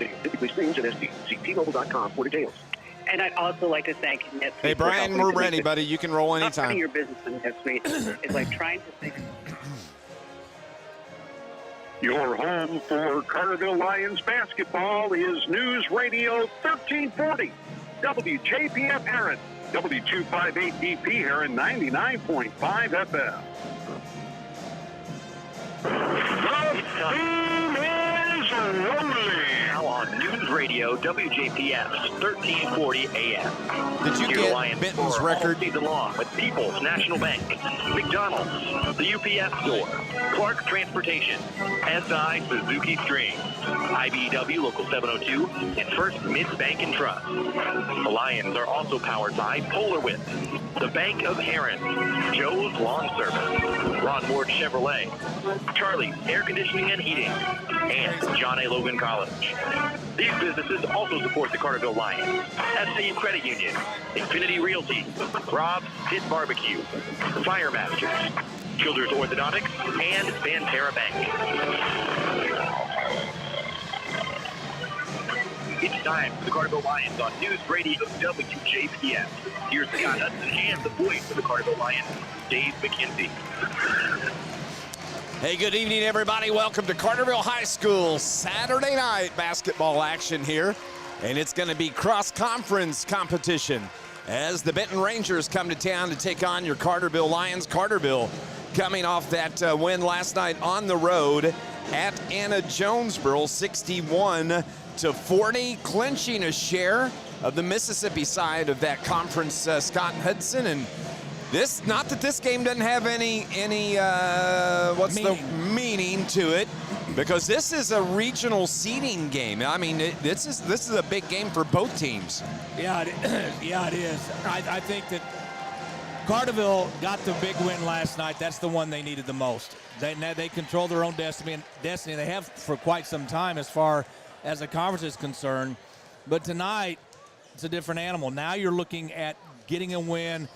participating. Typically streams at SD. See T-Mobile.com for details. And I'd also like to thank NetSuite. Hey, Brian, we're ready, buddy. You can roll anytime. Running your business in NetSuite is like trying to think. Your home for Carterville Lions basketball is News Radio 1340. WJPF Heron. W258BP Heron 99.5 FM. The team is rolling. Now on News Radio WJPF 1340 AM. Did you get Benton's record? All season long with People's National Bank, McDonald's, the UPS Store, Clark Transportation, SI Suzuki Strings, IBEW Local 702, and First Mid Bank and Trust. The Lions are also powered by Polar Whip, the Bank of Heron, Joe's Lawn Service, Ron Ward Chevrolet, Charlie's Air Conditioning and Heating, and John A. Logan College. These businesses also support the Carterville Lions, SCU Credit Union, Infinity Realty, Rob's Pit Barbecue, Fire Masters, Children's Orthodontics, and Banterra Bank. It's time for the Carterville Lions on News Radio WJPF. Here's Scott Hudson and the voice of the Carterville Lions, Dave McKenzie. Hey, good evening, everybody. Welcome to Carterville High School Saturday night basketball action here. And it's going to be cross-conference competition as the Benton Rangers come to town to take on your Carterville Lions. Carterville coming off that win last night on the road at Anna Jonesboro, 61-40, clinching a share of the Mississippi side of that conference, Scott Hudson. And this, not that this game doesn't have any meaning to it, because this is a regional seeding game. I mean, this is a big game for both teams. Yeah, it is. I think that Carterville got the big win last night. That's the one they needed the most. They control their own destiny. They have for quite some time as far as the conference is concerned. But tonight, it's a different animal. Now you're looking at getting a win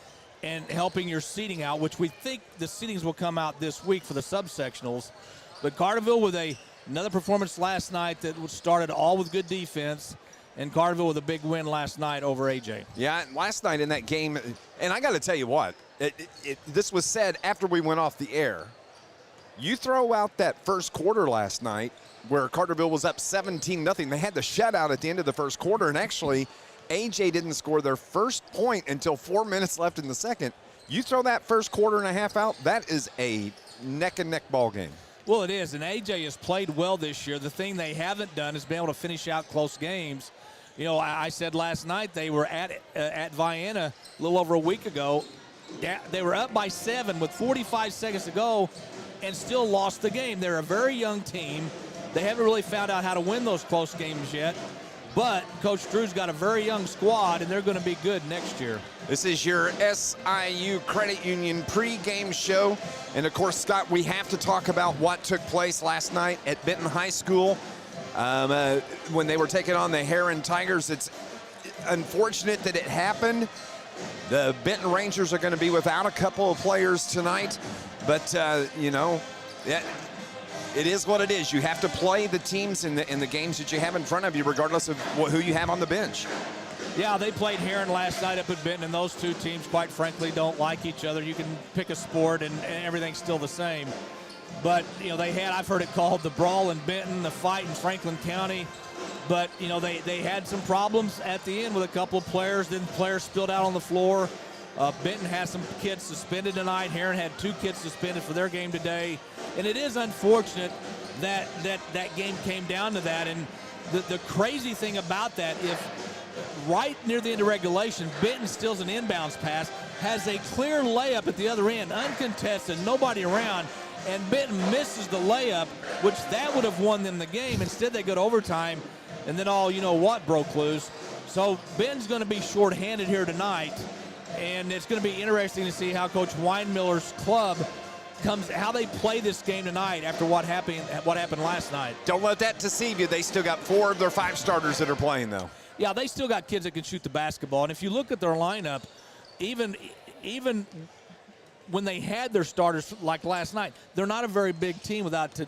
and helping your seeding out, which we think the seedings will come out this week for the subsectionals. But Carterville with another performance last night that started all with good defense, and Carterville with a big win last night over AJ. Yeah, last night in that game, and I got to tell you what, this was said after we went off the air. You throw out that first quarter last night where Carterville was up 17-0. They had the shutout at the end of the first quarter, and actually AJ didn't score their first point until 4 minutes left in the second. You throw that first quarter and a half out, that is a neck-and-neck ball game. Well, it is, and AJ has played well this year. The thing they haven't done is been able to finish out close games. You know, I said last night they were at Vienna a little over a week ago. They were up by 7 with 45 seconds to go and still lost the game. They're a very young team. They haven't really found out how to win those close games yet. But Coach Drew's got a very young squad, and they're going to be good next year. This is your SIU Credit Union pregame show. And, of course, Scott, we have to talk about what took place last night at Benton High School when they were taking on the Heron Tigers. It's unfortunate that it happened. The Benton Rangers are going to be without a couple of players tonight. But, you know, it is what it is. You have to play the teams in the games that you have in front of you, regardless of who you have on the bench. Yeah, they played Heron last night up at Benton, and those two teams, quite frankly, don't like each other. You can pick a sport, and everything's still the same. But, you know, I've heard it called the brawl in Benton, the fight in Franklin County. But, you know, they had some problems at the end with a couple of players. Then players spilled out on the floor. Benton has some kids suspended tonight. Heron had 2 kids suspended for their game today. And it is unfortunate that game came down to that. And the crazy thing about that, if right near the end of regulation, Benton steals an inbounds pass, has a clear layup at the other end, uncontested, nobody around, and Benton misses the layup, which that would have won them the game. Instead, they go to overtime, and then all you-know-what broke loose. So Benton's going to be shorthanded here tonight, and it's going to be interesting to see how Coach Weinmiller's club how they play this game tonight after what happened last night. Don't let that deceive you. They still got 4 of their 5 starters that are playing, though. Yeah, they still got kids that can shoot the basketball. And if you look at their lineup, even when they had their starters like last night, they're not a very big team without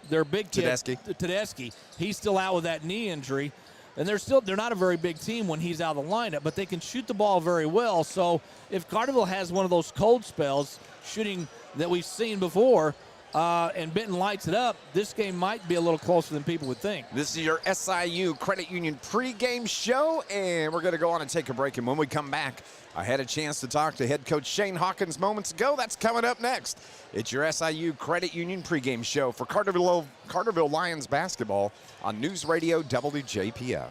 their big kid, Tedeschi. He's still out with that knee injury. And they're not a very big team when he's out of the lineup, but they can shoot the ball very well. So if Carterville has one of those cold spells, shooting that we've seen before, and Benton lights it up, this game might be a little closer than people would think. This is your SIU Credit Union pregame show, and we're going to go on and take a break. And when we come back, I had a chance to talk to head coach Shane Hawkins moments ago. That's coming up next. It's your SIU Credit Union pregame show for Carterville Lions basketball on NewsRadio WJPF.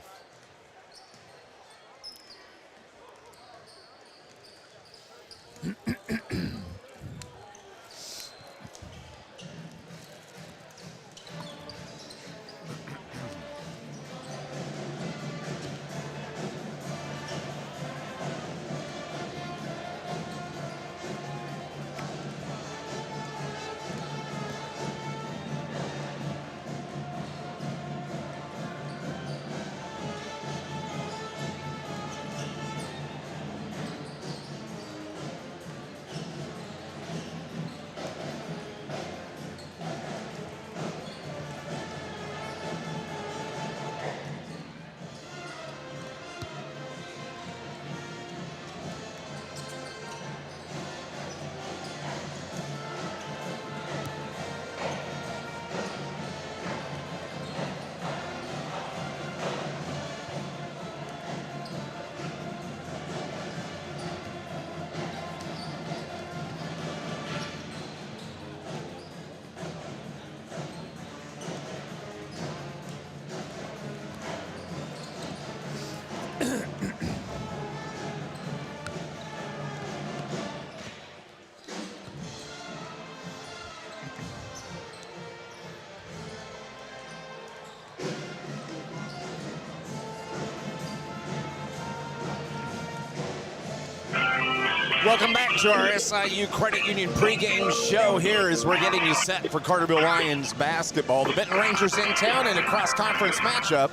Welcome back to our SIU Credit Union pregame show here as we're getting you set for Carterville Lions basketball. The Benton Rangers in town in a cross-conference matchup.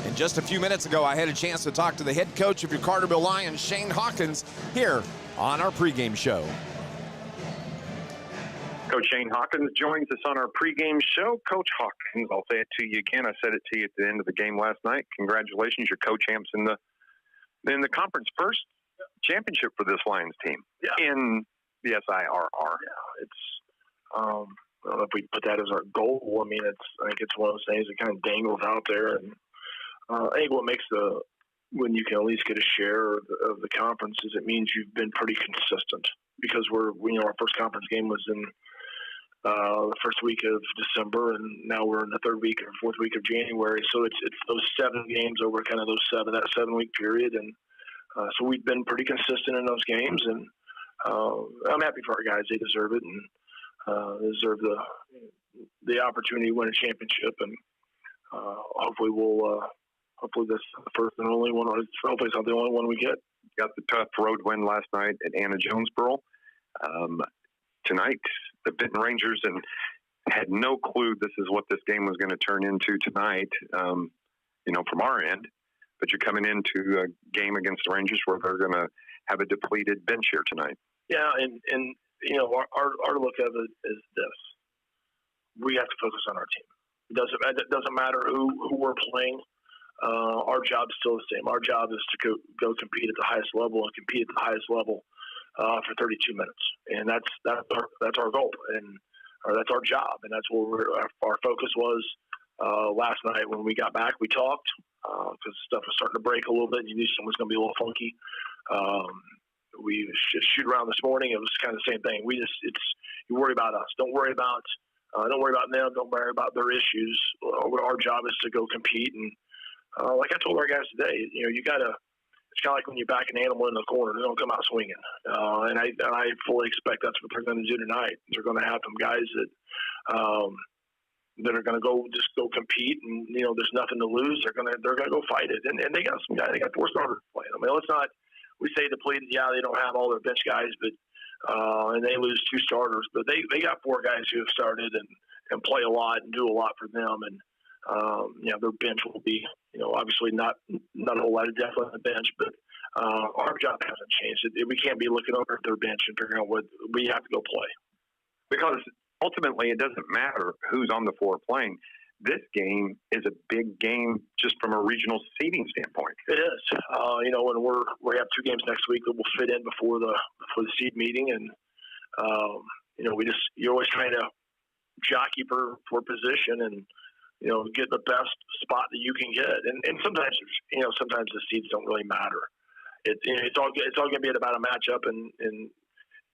And just a few minutes ago, I had a chance to talk to the head coach of your Carterville Lions, Shane Hawkins, here on our pregame show. Coach Shane Hawkins joins us on our pregame show. Coach Hawkins, I'll say it to you again. I said it to you at the end of the game last night. Congratulations, you're co-champs in the conference first championship for this Lions team in the SIRR. Yeah, it's I don't know if we put that as our goal. I mean, I think it's one of those things that kind of dangles out there, and I think what makes when you can at least get a share of the conference is it means you've been pretty consistent, because our first conference game was in the first week of December, and now we're in the third week or fourth week of January. So it's those 7 games over kind of that 7-week period, and so we've been pretty consistent in those games, and I'm happy for our guys. They deserve it, and they deserve the opportunity to win a championship, and hopefully this is the first and only one. Hopefully it's not the only one we get. Got the tough road win last night at Anna Jonesboro. Tonight, the Benton Rangers had no clue this is what this game was going to turn into tonight, from our end. But you're coming into a game against the Rangers where they're going to have a depleted bench here tonight. Yeah, and our look at it is this: we have to focus on our team. It doesn't matter who we're playing. Our job is still the same. Our job is to go compete at the highest level and compete at the highest level for 32 minutes, and that's our goal, and that's our job, and that's where our focus was last night. When we got back, we talked because stuff was starting to break a little bit, and you knew something was going to be a little funky. We just shoot around this morning. It was kind of the same thing. You worry about us. Don't worry about them. Don't worry about their issues. Our job is to go compete, and like I told our guys today, you got to. It's kind of like when you back an animal in the corner; they don't come out swinging. And I fully expect that's what they're going to do tonight. They're going to have some guys that are going to go compete, and there's nothing to lose. They're going to go fight it, and they got some guys. They got 4 starters playing. I mean, let's not. We say depleted. Yeah, they don't have all their bench guys, but and they lose 2 starters, but they got 4 guys who have started and play a lot and do a lot for them, and their bench will be obviously not a whole lot of depth on the bench, but our job hasn't changed. We can't be looking over at their bench and figuring out what we have to go play. Because ultimately, it doesn't matter who's on the floor playing. This game is a big game just from a regional seeding standpoint. It is. When we have 2 games next week that will fit in before the seed meeting, and you're always trying to jockey for position and get the best spot that you can get. And sometimes the seeds don't really matter. It's all going to be about a matchup and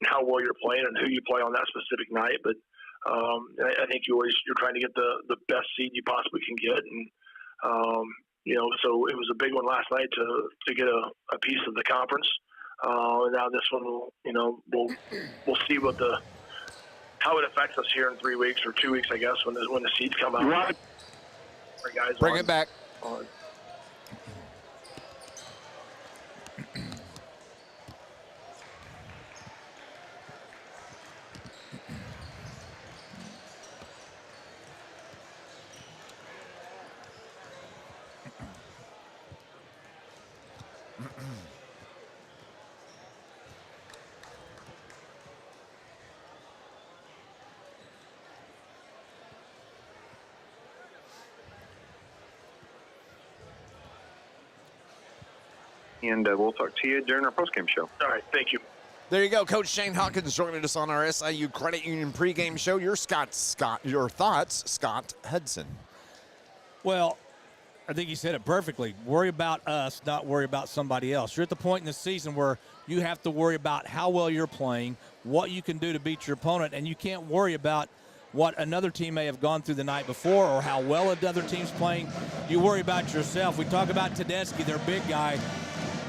how well you're playing and who you play on that specific night. But I think you're trying to get the best seed you possibly can get, and so it was a big one last night to get a piece of the conference. And now this one, we'll see how it affects us here in 3 weeks or 2 weeks, I guess, when the seeds come out. Right. Bring it back. And we'll talk to you during our postgame show. All right, thank you. There you go. Coach Shane Hawkins joining us on our SIU Credit Union pregame show. Your thoughts, Scott Hudson. Well, I think you said it perfectly. Worry about us, not worry about somebody else. You're at the point in the season where you have to worry about how well you're playing, what you can do to beat your opponent, and you can't worry about what another team may have gone through the night before or how well another team's playing. You worry about yourself. We talk about Tedeschi, their big guy.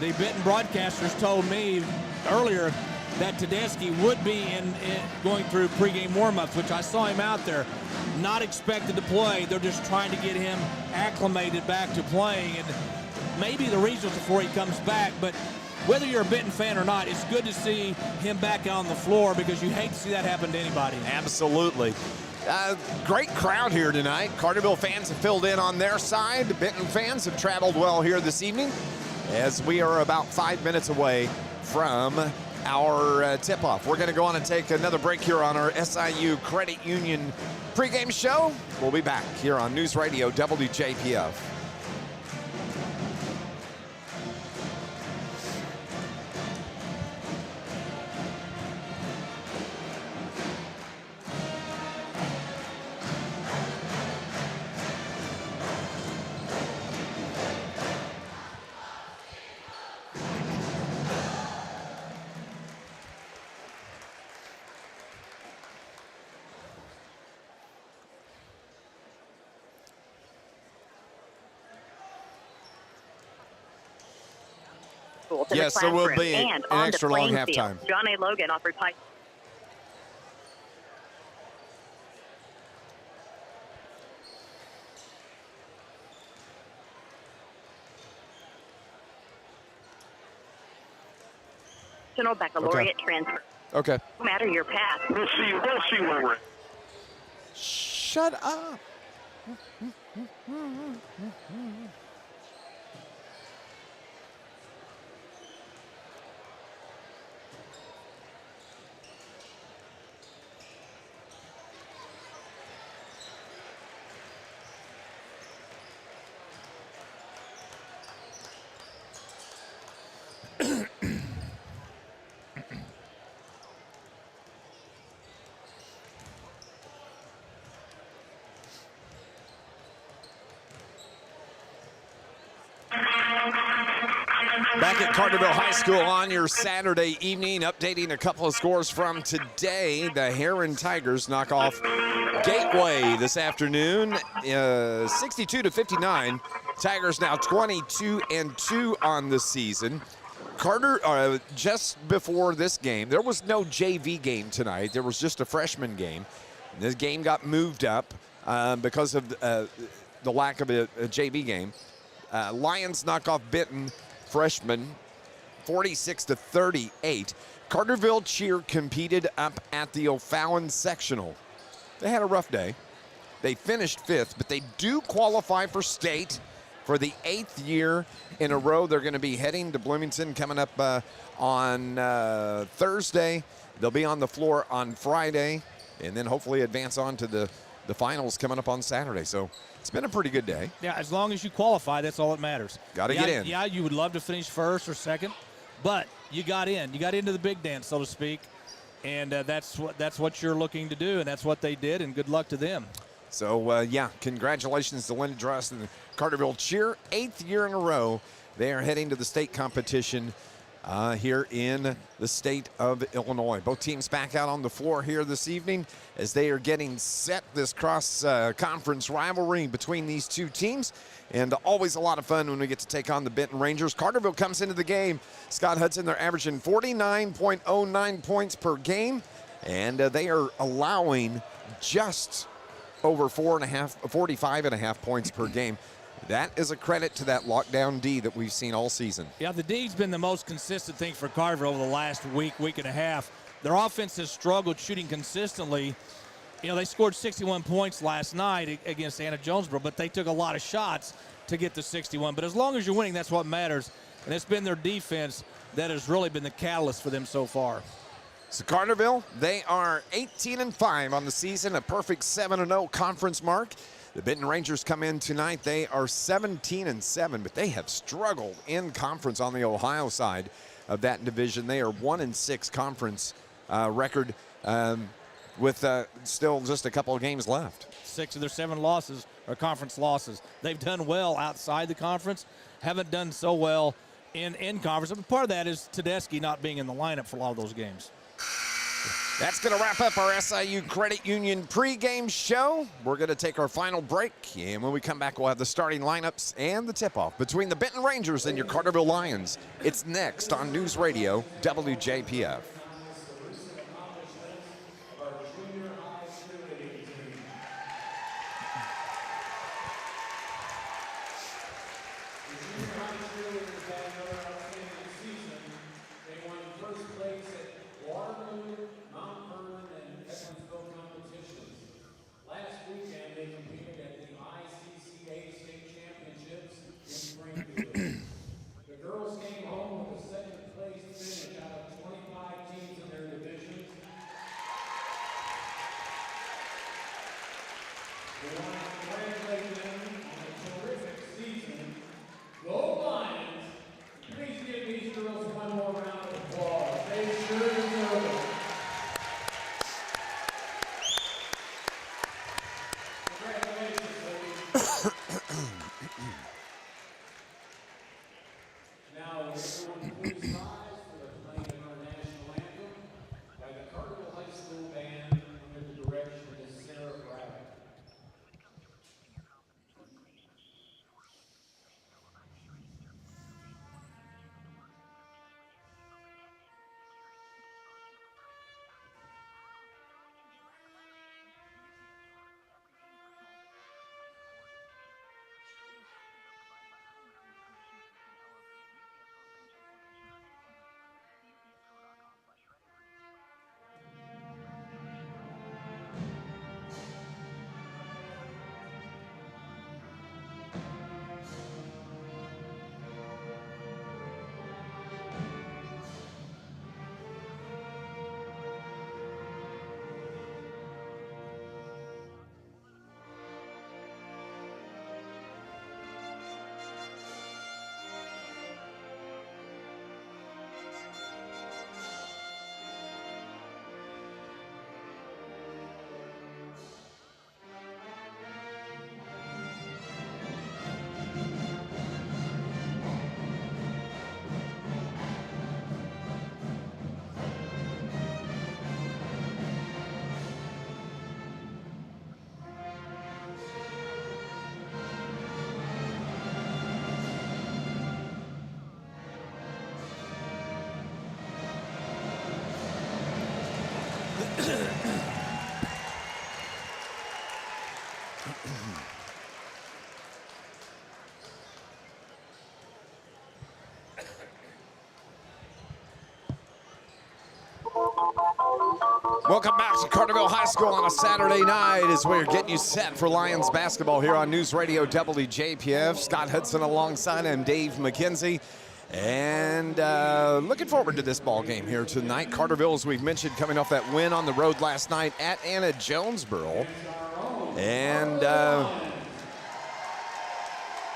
The Benton broadcasters told me earlier that Tedeschi would be in going through pregame warm-ups, which I saw him out there. Not expected to play. They're just trying to get him acclimated back to playing, and maybe the regionals before he comes back. But whether you're a Benton fan or not, it's good to see him back on the floor because you hate to see that happen to anybody. Absolutely. Great crowd here tonight. Carterville fans have filled in on their side. The Benton fans have traveled well here this evening as we are about 5 minutes away from our tip-off. We're going to go on and take another break here on our SIU Credit Union pregame show. We'll be back here on News Radio WJPF. Yes, there will be an extra long halftime. John A. Logan offered pie. Baccalaureate transfer. Okay. No matter your path. We'll see where we're at. Shut up. Back at Carterville High School on your Saturday evening, updating a couple of scores from today. The Heron Tigers knock off Gateway this afternoon, 62-59. Tigers now 22-2 on the season. Carter, just before this game, there was no JV game tonight. There was just a freshman game. This game got moved up because of the lack of a JV game. Lions knock off Benton freshman 46-38. Carterville Cheer competed up at the O'Fallon sectional. They had a rough day. They finished 5th, but they do qualify for state for the 8th year in a row. They're going to be heading to Bloomington coming up on Thursday. They'll be on the floor on Friday. and then hopefully advance on to the finals coming up on Saturday. So it's been a pretty good day. Yeah, as long as you qualify, that's all that matters. Got to get in. Yeah, you would love to finish first or second, but you got in. You got into the big dance, so to speak, and that's what you're looking to do, and that's what they did, and good luck to them. So, yeah, congratulations to Linda Druss and the Carterville Cheer. 8th year in a row, they are heading to the state competition here in the state of Illinois. Both teams back out on the floor here this evening as they are getting set, this cross-conference rivalry between these two teams. And always a lot of fun when we get to take on the Benton Rangers. Carterville comes into the game. Scott Hudson, they're averaging 49.09 points per game, and they are allowing just over 45.5 points per game. That is a credit to that lockdown D that we've seen all season. Yeah, the D's been the most consistent thing for Carterville over the last week and a half. Their offense has struggled shooting consistently. You know, they scored 61 points last night against Anna Jonesboro, but they took a lot of shots to get to 61. But as long as you're winning, that's what matters. And it's been their defense that has really been the catalyst for them so far. So Carterville, they are 18-5 on the season, a perfect 7-0 conference mark. The Benton Rangers come in tonight. They are 17-7, but they have struggled in conference on the Ohio side of that division. They are 1-6 conference record with still just a couple of games left. 6 of their 7 losses are conference losses. They've done well outside the conference, haven't done so well in conference. And part of that is Tedeschi not being in the lineup for a lot of those games. That's going to wrap up our SIU Credit Union pregame show. We're going to take our final break, and when we come back, we'll have the starting lineups and the tip-off between the Benton Rangers and your Carterville Lions. It's next on News Radio WJPF. Welcome back to Carterville High School on a Saturday night as we're getting you set for Lions basketball here on News Radio WJPF. Scott Hudson alongside him, Dave McKenzie. And looking forward to this ball game here tonight. Carterville, as we've mentioned, coming off that win on the road last night at Anna Jonesboro. And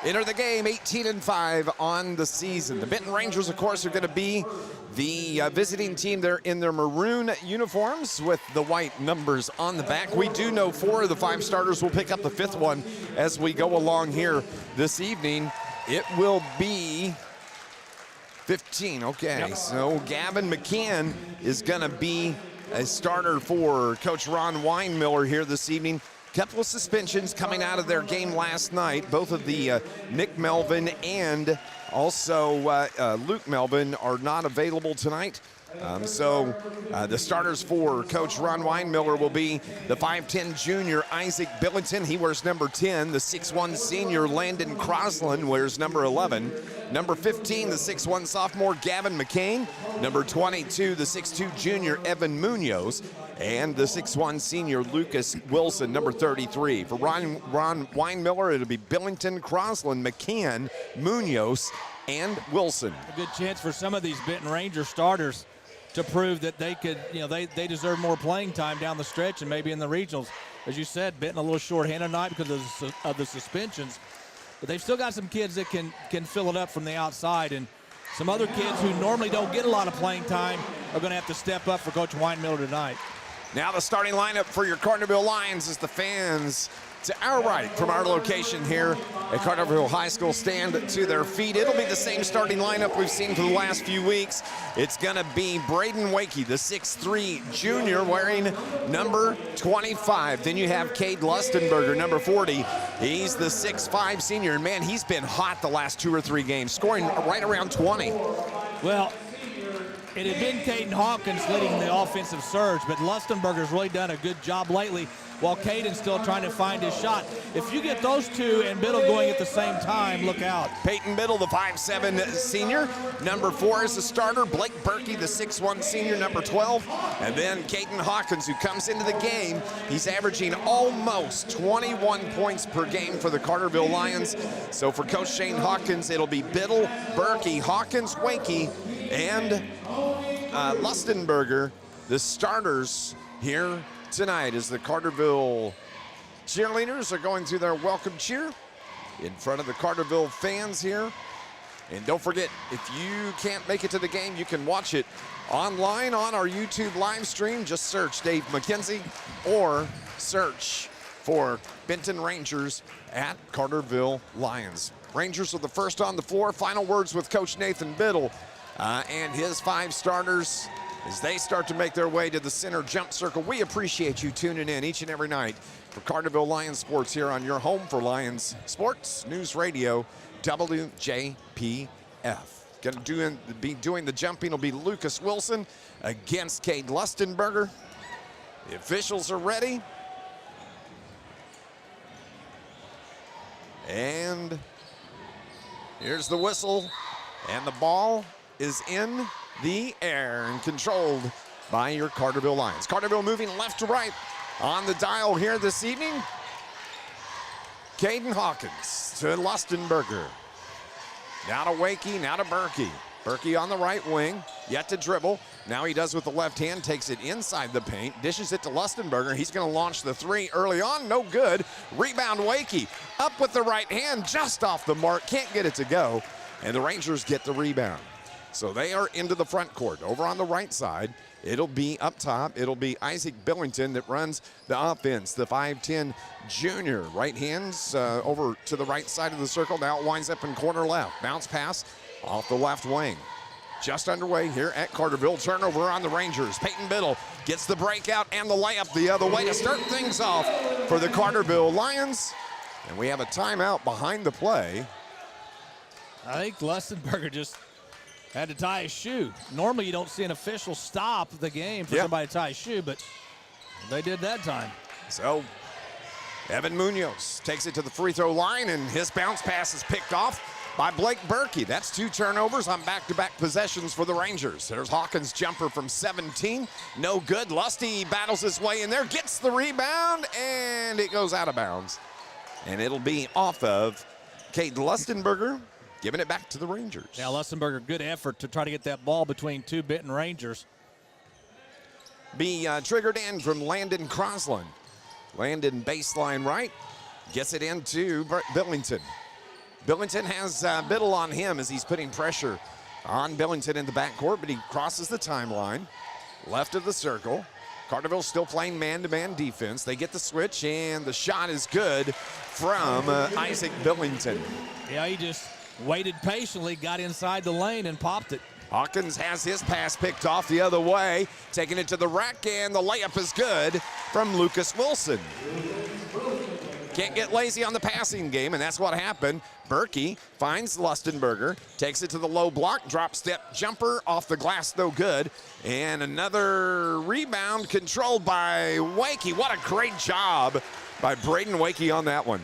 enter the game 18-5 on the season. The Benton Rangers, of course, are going to be the visiting team. They're in their maroon uniforms with the white numbers on the back. We do know 4 of the 5 starters will pick up the 5th one as we go along here this evening. It will be 15, okay. Yep. So Gavin McCann is going to be a starter for Coach Ron Weinmiller here this evening. Couple of suspensions coming out of their game last night. Both of the Nick Melvin and also Luke Melvin are not available tonight. So the starters for Coach Ron Weinmiller will be the 5'10 junior Isaac Billington. He wears number 10. The 6'1 senior Landon Crosland wears number 11. Number 15, the 6'1 sophomore Gavin McCain. Number 22, the 6'2 junior Evan Munoz. And the 6'1 senior Lucas Wilson, number 33. For Ron Weinmiller, it'll be Billington, Crosland, McCann, Munoz, and Wilson. A good chance for some of these Benton Ranger starters to prove that they could, they deserve more playing time down the stretch and maybe in the regionals. As you said, Benton a little short-handed tonight because of the suspensions. But they've still got some kids that can fill it up from the outside. And some other kids who normally don't get a lot of playing time are going to have to step up for Coach Weinmiller tonight. Now the starting lineup for your Carterville Lions is the fans to our right from our location here at Carterville High School stand to their feet. It'll be the same starting lineup we've seen for the last few weeks. It's going to be Braden Wakey, the 6'3 junior, wearing number 25. Then you have Cade Lustenberger, number 40. He's the 6'5 senior, and man, he's been hot the last 2 or 3 games, scoring right around 20. Well, it had been Caden Hawkins leading the offensive surge, but Lustenberger's really done a good job lately while Caden's still trying to find his shot. If you get those two and Biddle going at the same time, look out. Peyton Biddle, the 5'7 senior. Number 4 is the starter. Blake Berkey, the 6'1 senior, number 12. And then Caden Hawkins, who comes into the game. He's averaging almost 21 points per game for the Carterville Lions. So for Coach Shane Hawkins, it'll be Biddle, Berkey, Hawkins, Wakey, and Lustenberger, the starters here tonight as the Carterville cheerleaders are going through their welcome cheer in front of the Carterville fans here. And don't forget, if you can't make it to the game, you can watch it online on our YouTube live stream. Just search Dave McKenzie or search for Benton Rangers at Carterville Lions. Rangers are the first on the floor. Final words with Coach Nathan Biddle and his 5 starters as they start to make their way to the center jump circle. We appreciate you tuning in each and every night for Carterville Lions Sports here on your home for Lions Sports, News Radio WJPF. Going to be doing the jumping will be Lucas Wilson against Cade Lustenberger. The officials are ready. And here's the whistle, and the ball is in the air and controlled by your Carterville Lions. Carterville moving left to right on the dial here this evening. Caden Hawkins to Lustenberger. Now to Wakey, now to Berkey. Berkey on the right wing, yet to dribble. Now he does with the left hand, takes it inside the paint, dishes it to Lustenberger. He's going to launch the 3 early on, no good. Rebound Wakey, up with the right hand, just off the mark, can't get it to go. And the Rangers get the rebound. So they are into the front court. Over on the right side, it'll be up top. It'll be Isaac Billington that runs the offense, the 5'10 junior. Right hands over to the right side of the circle. Now it winds up in corner left. Bounce pass off the left wing. Just underway here at Carterville. Turnover on the Rangers. Peyton Biddle gets the breakout and the layup the other way to start things off for the Carterville Lions. And we have a timeout behind the play. I think Lustenberger just had to tie his shoe. Normally you don't see an official stop the game for somebody to tie his shoe, but they did that time. So Evan Munoz takes it to the free throw line, and his bounce pass is picked off by Blake Berkey. That's 2 turnovers on back-to-back possessions for the Rangers. There's Hawkins' jumper from 17. No good. Lusty battles his way in there, gets the rebound, and it goes out of bounds. And it'll be off of Cade Lustenberger. giving it back to the Rangers. Yeah, Lussenberger, good effort to try to get that ball between two Benton Rangers. Be triggered in from Landon Crosland. Landon baseline right, gets it into Billington. Billington has Biddle on him as he's putting pressure on Billington in the backcourt, but he crosses the timeline, left of the circle. Carterville still playing man-to-man defense. They get the switch, and the shot is good from Isaac Billington. Yeah, he just waited patiently, got inside the lane, and popped it. Hawkins has his pass picked off the other way, taking it to the rack, and the layup is good from Lucas Wilson. Can't get lazy on the passing game, and that's what happened. Berkey finds Lustenberger, takes it to the low block, drop step jumper off the glass, no good. And another rebound controlled by Wakey. What a great job by Braden Wakey on that one.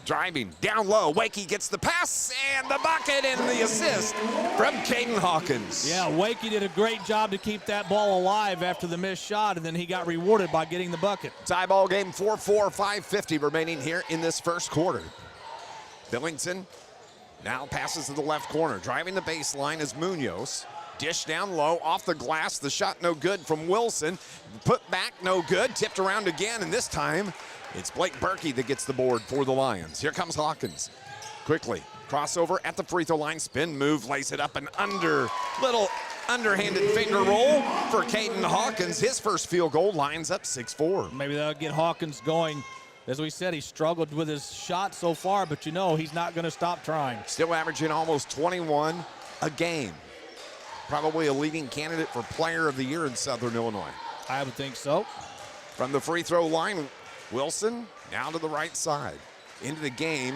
Driving down low, Wakey gets the pass and the bucket and the assist from Caden Hawkins. Yeah, Wakey did a great job to keep that ball alive after the missed shot, and then he got rewarded by getting the bucket. Tie ball game, 4-4, 5:50 remaining here in this first quarter. Billington now passes to the left corner. Driving the baseline is Munoz. Dish down low, off the glass. The shot no good from Wilson. Put back, no good. Tipped around again, and this time it's Blake Berkey that gets the board for the Lions. Here comes Hawkins. Quickly, crossover at the free throw line. Spin move, lays it up and under. Little underhanded finger roll for Caden Hawkins. His first field goal, lines up 6-4. Maybe that'll get Hawkins going. As we said, he struggled with his shot so far, but you know he's not going to stop trying. Still averaging almost 21 a game. Probably a leading candidate for Player of the Year in Southern Illinois. I would think so. From the free throw line, Wilson now to the right side. Into the game.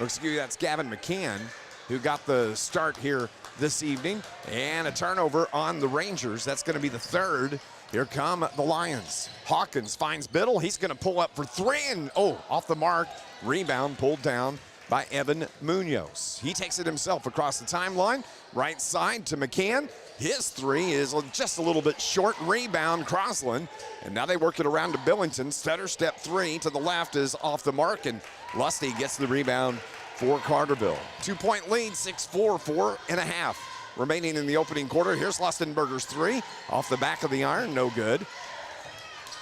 Excuse me, that's Gavin McCann who got the start here this evening. And a turnover on the Rangers. That's going to be the third. Here come the Lions. Hawkins finds Biddle. He's going to pull up for three and, off the mark. Rebound pulled down by Evan Munoz. He takes it himself across the timeline. Right side to McCann. His three is just a little bit short. Rebound, Crossland. And now they work it around to Billington. Stutter step three to the left is off the mark, and Lusty gets the rebound for Carterville. 2-point lead, 6-4, 4.5 remaining in the opening quarter. Here's Lustenberger's three. Off the back of the iron, no good.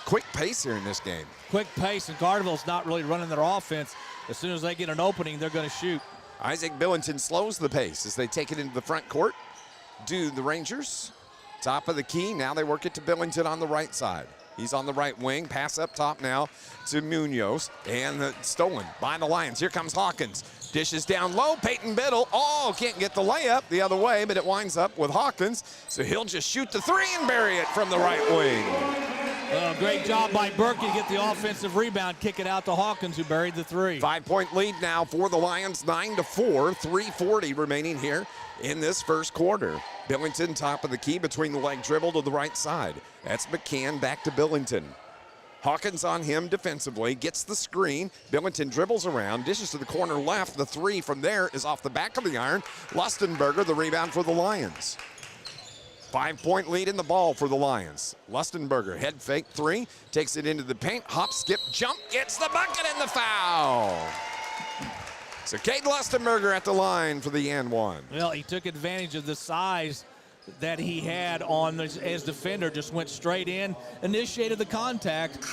Quick pace here in this game. Quick pace, and Carterville's not really running their offense. As soon as they get an opening, they're going to shoot. Isaac Billington slows the pace as they take it into the front court. Do the Rangers. Top of the key. Now they work it to Billington on the right side. He's on the right wing. Pass up top now to Munoz. And stolen by the Lions. Here comes Hawkins. Dishes down low. Peyton Biddle. Can't get the layup the other way, but it winds up with Hawkins. So he'll just shoot the three and bury it from the right wing. Great job by Berkey to get the offensive rebound, kick it out to Hawkins, who buried the three. 5-point lead now for the Lions, 9-4, 3:40 remaining here in this first quarter. Billington top of the key between the leg dribble to the right side. That's McCann back to Billington. Hawkins on him defensively, gets the screen. Billington dribbles around, dishes to the corner left. The three from there is off the back of the iron. Lustenberger, the rebound for the Lions. 5-point lead in the ball for the Lions. Lustenberger, head fake three, takes it into the paint, hop, skip, jump, gets the bucket and the foul. So Cade Lustenberger at the line for the and one. Well, he took advantage of the size that he had on his defender, just went straight in, initiated the contact,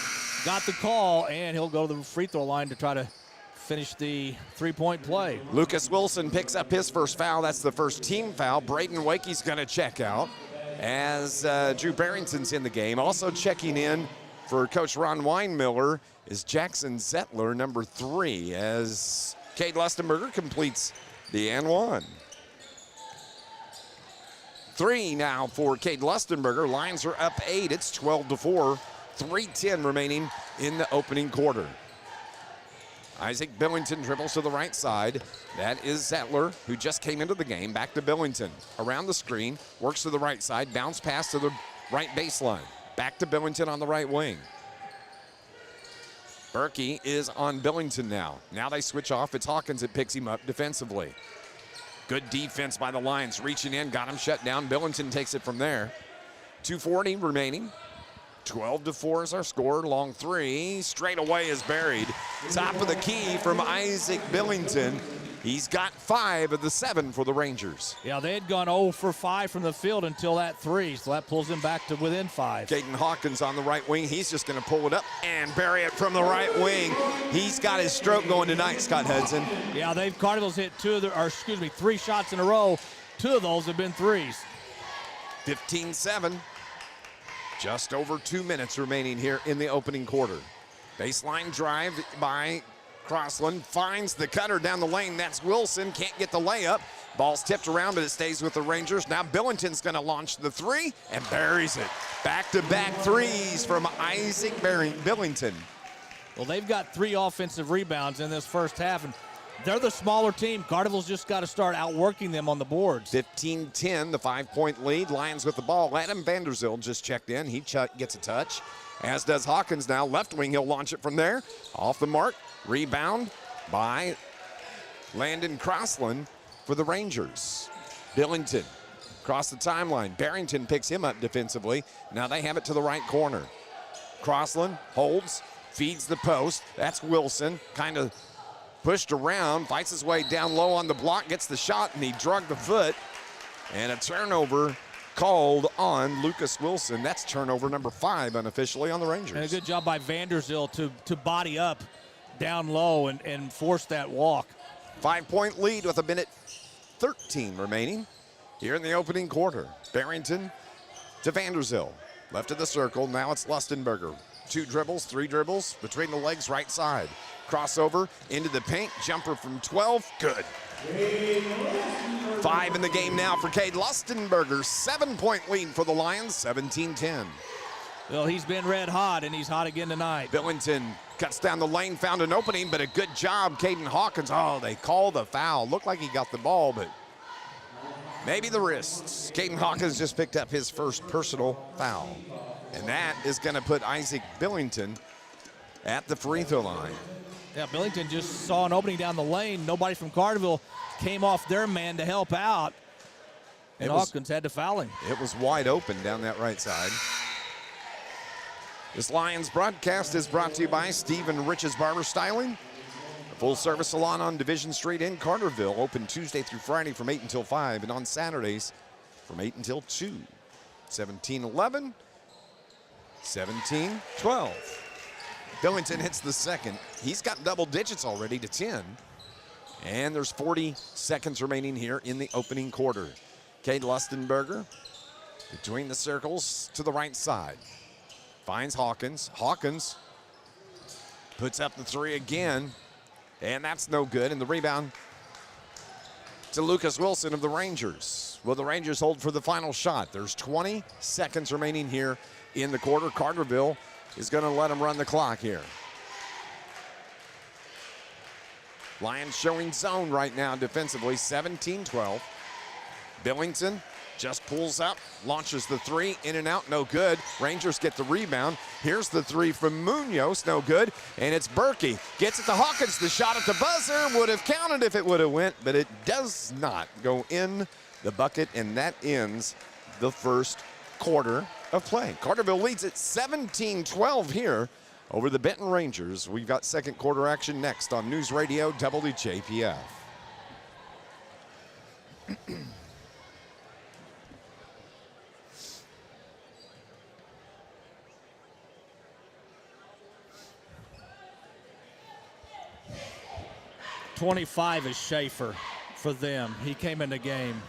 got the call, and he'll go to the free throw line to try to finish the three-point play. Lucas Wilson picks up his first foul. That's the first team foul. Braden Wakey's going to check out as Drew Barrington's in the game. Also checking in for Coach Ron Weinmiller is Jackson Zettler, number 3, as Cade Lustenberger completes the and one. 3 now for Cade Lustenberger. Lions are up 8. It's 12-4. 3:10 remaining in the opening quarter. Isaac Billington dribbles to the right side. That is Zettler, who just came into the game. Back to Billington. Around the screen, works to the right side. Bounce pass to the right baseline. Back to Billington on the right wing. Berkey is on Billington now. Now they switch off. It's Hawkins that picks him up defensively. Good defense by the Lions. Reaching in, got him shut down. Billington takes it from there. 2:40 remaining. 12-4 is our score. Long three. Straight away is buried. Top of the key from Isaac Billington. He's got 5 of the 7 for the Rangers. Yeah, they had gone 0 for 5 from the field until that 3, so that pulls them back to within 5. Caden Hawkins on the right wing. He's just going to pull it up and bury it from the right wing. He's got his stroke going tonight, Scott Hudson. Yeah, Carterville's hit 3 shots in a row. 2 of those have been 3s. 15-7. Just over 2 minutes remaining here in the opening quarter. Baseline drive by Crossland, finds the cutter down the lane. That's Wilson, can't get the layup. Ball's tipped around, but it stays with the Rangers. Now Billington's gonna launch the 3 and buries it. Back-to-back 3s from Isaac Billington. Well, they've got 3 offensive rebounds in this first half, and they're the smaller team. Carterville's just got to start outworking them on the boards. 15-10, the 5-point lead. Lions with the ball. Adam Vanderzil just checked in. He gets a touch, as does Hawkins now. Left wing, he'll launch it from there. Off the mark. Rebound by Landon Crossland for the Rangers. Billington across the timeline. Barrington picks him up defensively. Now they have it to the right corner. Crossland holds, feeds the post. That's Wilson, kind of pushed around, fights his way down low on the block, gets the shot, and he drug the foot. And a turnover called on Lucas Wilson. That's turnover number 5 unofficially on the Rangers. And a good job by Vanderzil to body up down low and force that walk. 5-point lead with 1:13 remaining here in the opening quarter. Barrington to Vanderzil. Left of the circle, now it's Lustenberger. 2 dribbles, 3 dribbles, between the legs, right side. Crossover into the paint, jumper from 12, good. 5 in the game now for Cade Lustenberger. 7-point lead for the Lions, 17-10. Well, he's been red hot, and he's hot again tonight. Billington cuts down the lane, found an opening, but a good job, Caden Hawkins. Oh, they call the foul. Looked like he got the ball, but maybe the wrists. Caden Hawkins just picked up his first personal foul. And that is going to put Isaac Billington at the free throw line. Yeah, Billington just saw an opening down the lane. Nobody from Carterville came off their man to help out. And Hawkins had to foul him. It was wide open down that right side. This Lions broadcast is brought to you by Stephen Rich's Barber Styling, a full-service salon on Division Street in Carterville, open Tuesday through Friday from 8 until 5, and on Saturdays from 8 until 2. 17-11, 17-12. Billington hits the second. He's got double digits already to 10, and there's 40 seconds remaining here in the opening quarter. Cade Lustenberger between the circles to the right side. Finds Hawkins. Hawkins puts up the 3 again, and that's no good. And the rebound to Lucas Wilson of the Rangers. Will the Rangers hold for the final shot? There's 20 seconds remaining here in the quarter. Carterville is going to let him run the clock here. Lions showing zone right now defensively, 17-12. Billington just pulls up, launches the 3, in and out, no good. Rangers get the rebound. Here's the 3 from Munoz, no good. And it's Berkey. Gets it to Hawkins. The shot at the buzzer would have counted if it would have went, but it does not go in the bucket, and that ends the first quarter of play. Carterville leads at 17-12 here over the Benton Rangers. We've got second quarter action next on News Radio WJPF. $25 is Schaefer for them. He came in the game.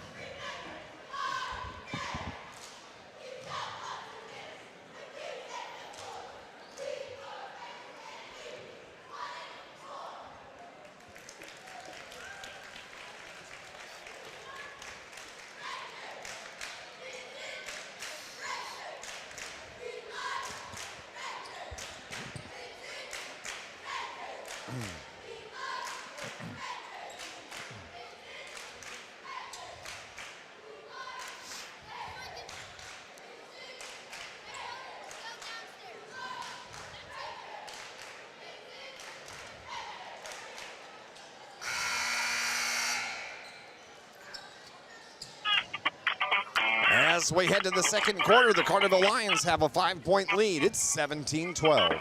As we head to the second quarter, the Carterville Lions have a 5-point lead. It's 17-12.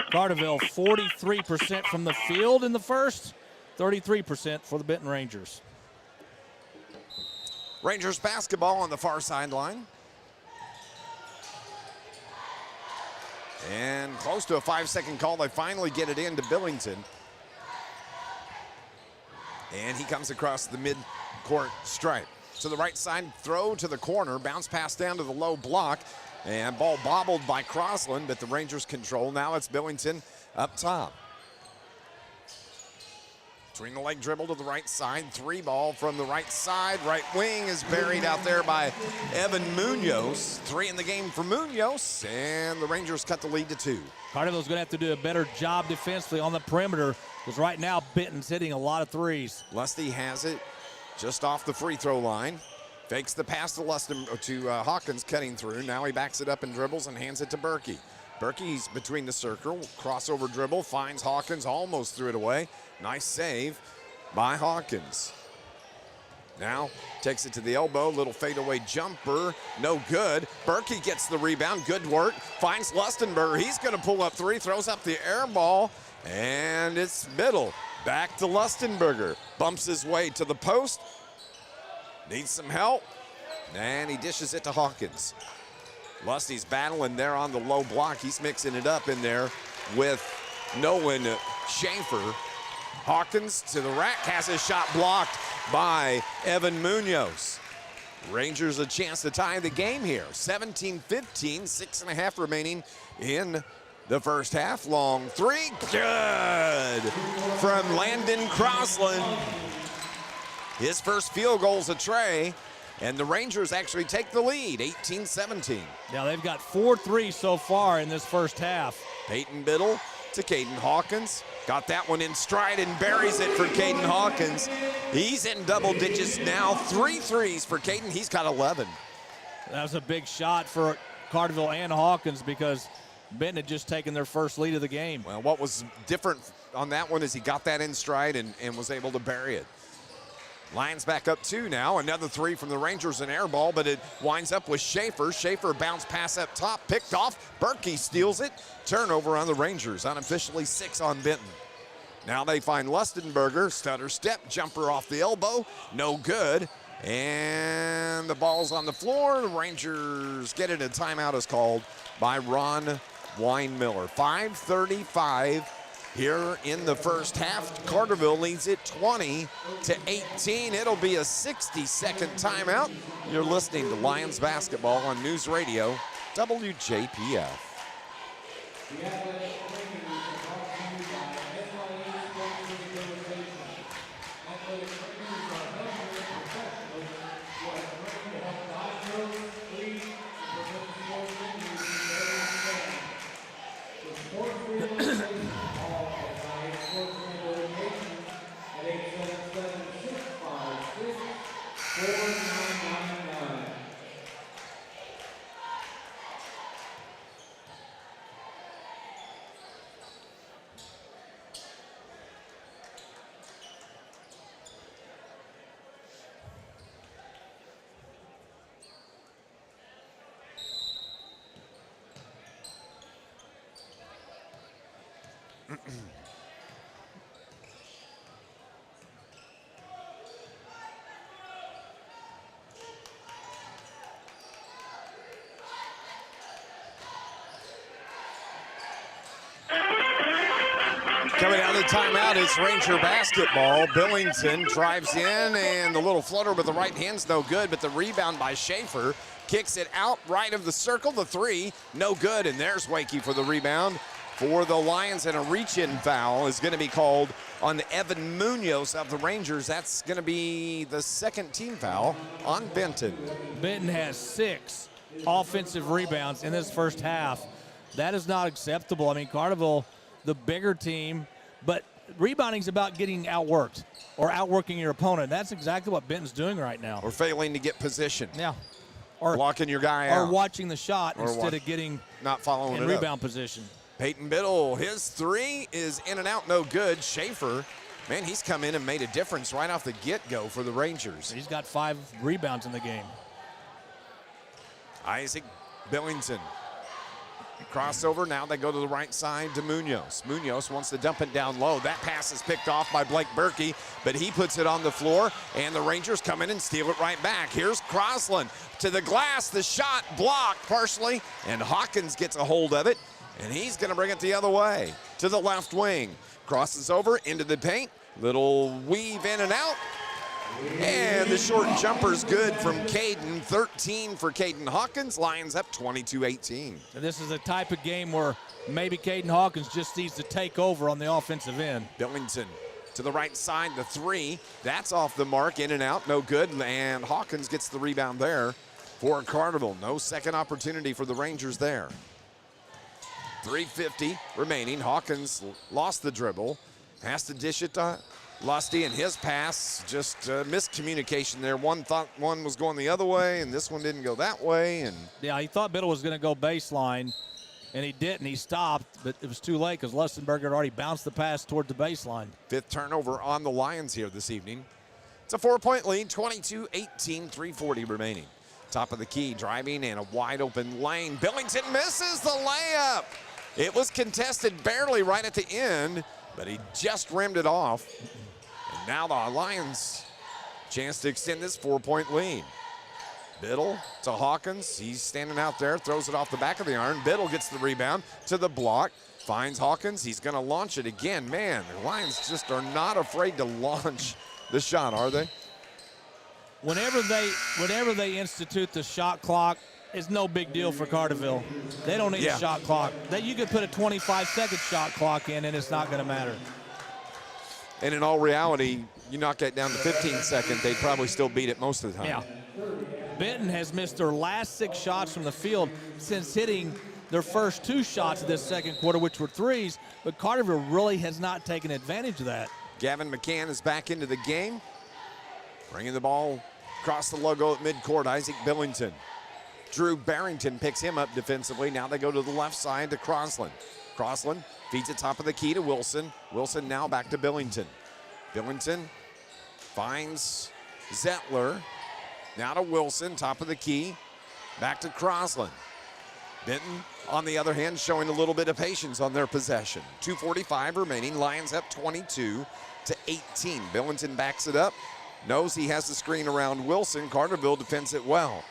Carterville 43% from the field in the first, 33% for the Benton Rangers. Rangers basketball on the far sideline. And close to a 5-second call. They finally get it into Billington. And he comes across the mid-court stripe. To the right side, throw to the corner, bounce pass down to the low block, and ball bobbled by Crossland, but the Rangers control. Now it's Billington up top. Between the leg dribble to the right side, 3-ball from the right side. Right wing is buried out there by Evan Munoz. 3 in the game for Munoz, and the Rangers cut the lead to 2. Carterville's going to have to do a better job defensively on the perimeter because right now Benton's hitting a lot of threes. Lusty has it just off the free throw line. Fakes the pass to Hawkins, cutting through. Now he backs it up and dribbles and hands it to Berkey. Berkey's between the circle, crossover dribble, finds Hawkins, almost threw it away. Nice save by Hawkins. Now takes it to the elbow, little fadeaway jumper, no good. Berkey gets the rebound, good work, finds Lustenberger. He's gonna pull up 3, throws up the air ball, and it's middle. Back to Lustenberger, bumps his way to the post, needs some help, and he dishes it to Hawkins. Lusty's battling there on the low block. He's mixing it up in there with Nolan Schaefer. Hawkins to the rack, has his shot blocked by Evan Munoz. Rangers a chance to tie the game here. 17-15, 6.5 remaining in the first half. Long 3, good from Landon Crossland. His first field goal's a tray. And the Rangers actually take the lead, 18-17. Now they've got 4 threes so far in this first half. Peyton Biddle to Caden Hawkins. Got that one in stride and buries it for Caden Hawkins. He's in double digits now. 3 threes for Caden. He's got 11. That was a big shot for Carterville and Hawkins because Benton had just taken their first lead of the game. Well, what was different on that one is he got that in stride and was able to bury it. Lions back up 2 now. Another 3 from the Rangers, an air ball, but it winds up with Schaefer. Schaefer bounce pass up top, picked off. Berkey steals it. Turnover on the Rangers, unofficially 6 on Benton. Now they find Lustenberger, stutter step, jumper off the elbow, no good. And the ball's on the floor. The Rangers get it. A timeout is called by Ron Weinmiller. 5:35 here in the first half. Carterville leads it 20-18. It'll be a 60-second timeout. You're listening to Lions basketball on NewsRadio WJPF. Coming out of the timeout, it's Ranger basketball. Billington drives in, and the little floater with the right hand's no good, but the rebound by Schaefer kicks it out right of the circle. The 3, no good, and there's Wakey for the rebound for the Lions, and a reach-in foul is going to be called on Evan Munoz of the Rangers. That's going to be the second team foul on Benton. Benton has 6 offensive rebounds in this first half. That is not acceptable. I mean, Carterville, the bigger team, but rebounding is about getting outworked or outworking your opponent. That's exactly what Benton's doing right now. Or failing to get position. Yeah. Or blocking your guy out. Or watching the shot instead of getting not following in rebound position. Peyton Biddle, his 3 is in and out, no good. Schaefer, man, he's come in and made a difference right off the get-go for the Rangers. He's got 5 rebounds in the game. Isaac Billington Crossover, now they go to the right side to Munoz. Munoz wants to dump it down low. That pass is picked off by Blake Berkey, but he puts it on the floor, and the Rangers come in and steal it right back. Here's Crossland to the glass. The shot blocked partially, and Hawkins gets a hold of it, and he's going to bring it the other way to the left wing. Crosses over into the paint. Little weave in and out. And the short jumper's good from Caden. 13 for Caden Hawkins. Lions up 22-18. And this is the type of game where maybe Caden Hawkins just needs to take over on the offensive end. Billington to the right side, the three. That's off the mark, in and out, no good. And Hawkins gets the rebound there for Carterville. No second opportunity for the Rangers there. 3:50 remaining. Hawkins lost the dribble. Has to dish it to Lusty, and his pass, just miscommunication there. One thought one was going the other way, and this one didn't go that way. And yeah, he thought Biddle was going to go baseline, and he didn't. He stopped, but it was too late because Lustenberger had already bounced the pass toward the baseline. Fifth turnover on the Lions here this evening. It's a 4-point lead, 22-18, 3:40 remaining. Top of the key, driving in a wide open lane. Billington misses the layup. It was contested barely right at the end, but he just rimmed it off. And now the Lions chance to extend this 4-point lead. Biddle to Hawkins. He's standing out there, throws it off the back of the iron. Biddle gets the rebound to the block, finds Hawkins. He's going to launch it again. Man, the Lions just are not afraid to launch the shot, are they? Whenever they institute the shot clock, it's no big deal for Carterville. They don't need a shot clock. You could put a 25-second shot clock in, and it's not going to matter. And in all reality, you knock that down to 15 seconds, they'd probably still beat it most of the time. Yeah. Benton has missed their last 6 shots from the field since hitting their first 2 shots of this second quarter, which were threes, but Carterville really has not taken advantage of that. Gavin McCann is back into the game, bringing the ball across the logo at midcourt. Isaac Billington. Drew Barrington picks him up defensively. Now they go to the left side to Crossland. Crossland feeds it top of the key to Wilson. Wilson now back to Billington. Billington finds Zettler. Now to Wilson, top of the key. Back to Crossland. Benton, on the other hand, showing a little bit of patience on their possession. 2:45 remaining. Lions up 22-18. Billington backs it up. Knows he has the screen around Wilson. Carterville defends it well.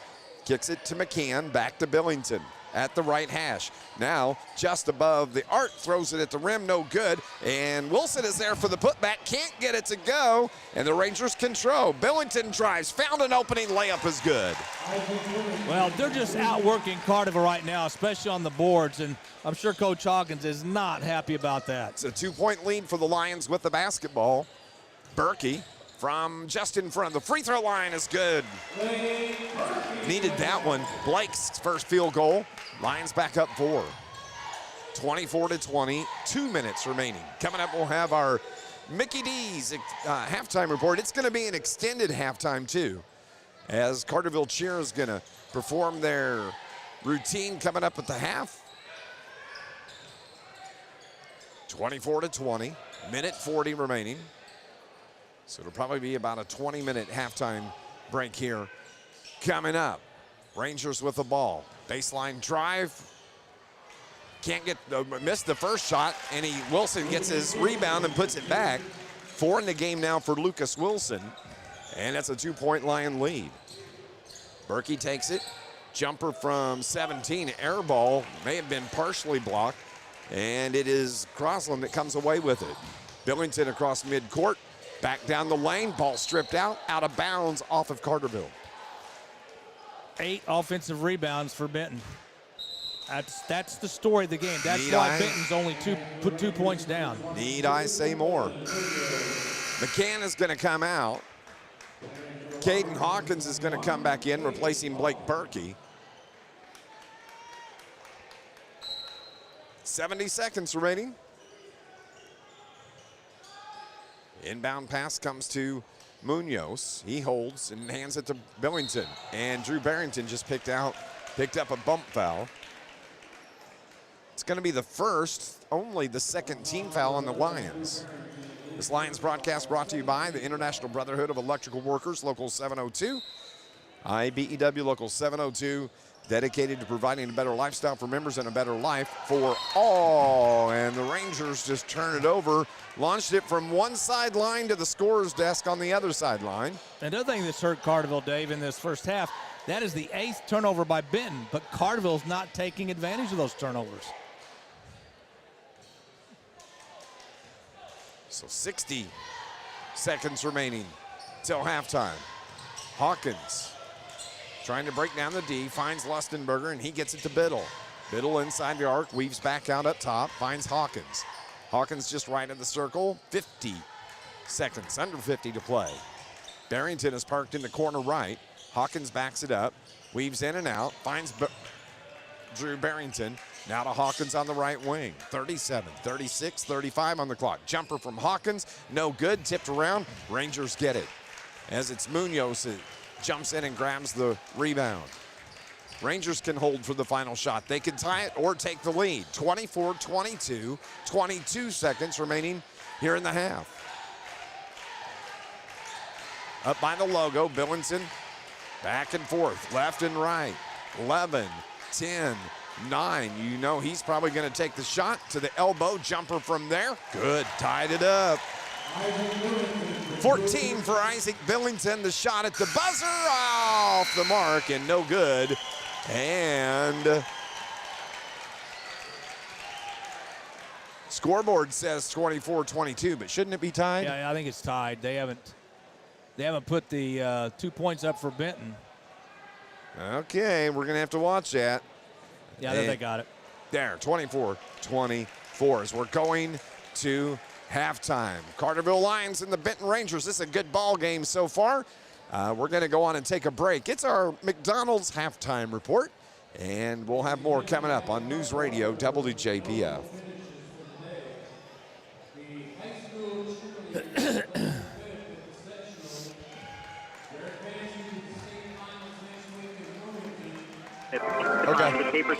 Kicks it to McCann, back to Billington at the right hash. Now, just above the arc, throws it at the rim, no good. And Wilson is there for the putback, can't get it to go, and the Rangers control. Billington drives, found an opening, layup is good. Well, they're just outworking Carterville right now, especially on the boards, and I'm sure Coach Hawkins is not happy about that. It's a 2-point lead for the Lions with the basketball. Berkey from just in front. The free throw line is good. Needed that one. Blake's first field goal. Lions back up 4. 24-20, 2 minutes remaining. Coming up, we'll have our Mickey D's halftime report. It's going to be an extended halftime, too, as Carterville Cheer is going to perform their routine coming up at the half. 24-20, minute 40 remaining. So it'll probably be about a 20-minute halftime break here coming up. Rangers with the ball. Baseline drive. Can't get, missed the first shot, and Wilson gets his rebound and puts it back. 4 in the game now for Lucas Wilson, and that's a 2-point Lion lead. Berkey takes it. Jumper from 17, air ball, may have been partially blocked, and it is Crossland that comes away with it. Billington across midcourt. Back down the lane, ball stripped out of bounds off of Carterville. 8 offensive rebounds for Benton. That's the story of the game. That's why Benton's only 2 points down. Need I say more? McCann is going to come out. Caden Hawkins is going to come back in, replacing Blake Berkey. 70 seconds remaining. Inbound pass comes to Munoz. He holds and hands it to Billington. And Drew Barrington just picked up a bump foul. It's going to be the first, only the second team foul on the Lions. This Lions broadcast brought to you by the International Brotherhood of Electrical Workers, Local 702. IBEW Local 702. dedicated to providing a better lifestyle for members and a better life for all. And the Rangers just turn it over, launched it from one sideline to the scorer's desk on the other sideline. Another thing that's hurt Carterville, Dave, in this first half, that is the 8th turnover by Benton, but Carterville's not taking advantage of those turnovers. So 60 seconds remaining till halftime. Hawkins trying to break down the D, finds Lustenberger, and he gets it to Biddle. Biddle inside the arc, weaves back out up top, finds Hawkins. Hawkins just right of the circle, 50 seconds, under 50 to play. Barrington is parked in the corner right. Hawkins backs it up, weaves in and out, finds Drew Barrington. Now to Hawkins on the right wing. 37, 36, 35 on the clock. Jumper from Hawkins, no good, tipped around. Rangers get it. As it's Munoz that jumps in and grabs the rebound. Rangers can hold for the final shot. They can tie it or take the lead. 24-22, 22 seconds remaining here in the half. Up by the logo, Billington back and forth, left and right. 11, 10, 9. You know he's probably going to take the shot to the elbow. Jumper from there. Good. Tied it up. 14 for Isaac Billington. The shot at the buzzer off the mark and no good. And scoreboard says 24-22, but shouldn't it be tied? Yeah, I think it's tied. They haven't put the 2 points up for Benton. Okay, we're going to have to watch that. Yeah, they got it. There, 24-24 as we're going to halftime. Carterville Lions and the Benton Rangers. This is a good ball game so far. We're going to go on and take a break. It's our McDonald's halftime report, and we'll have more coming up on News Radio WJPF. Okay.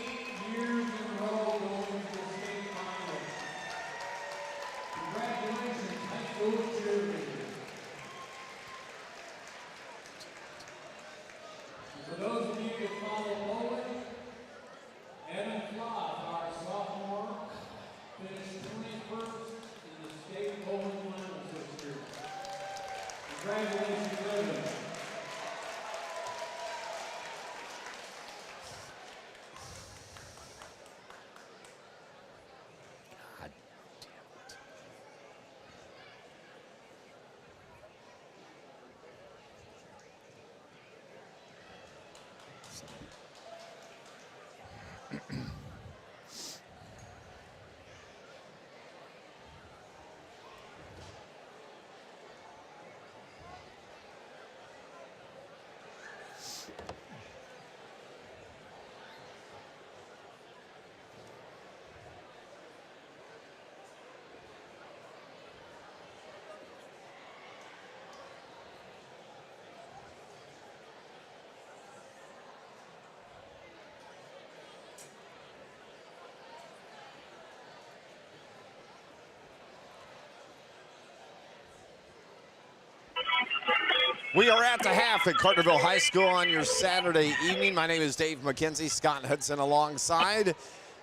We are at the half at Carterville High School on your Saturday evening. My name is Dave McKenzie, Scott Hudson alongside,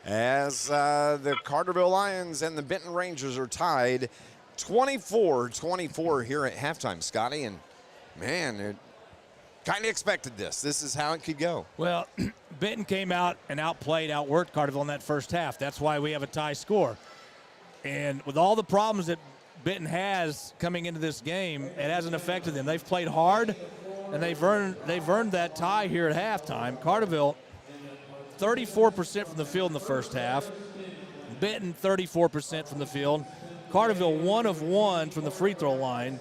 as the Carterville Lions and the Benton Rangers are tied 24-24 here at halftime, Scotty. And, man, kind of expected this. This is how it could go. Well, Benton came out and outworked Carterville in that first half. That's why we have a tie score. And with all the problems that Benton has coming into this game, it hasn't affected them. They've played hard, and they've earned that tie here at halftime. Carterville, 34% from the field in the first half. Benton, 34% from the field. Carterville, 1 of 1 from the free throw line.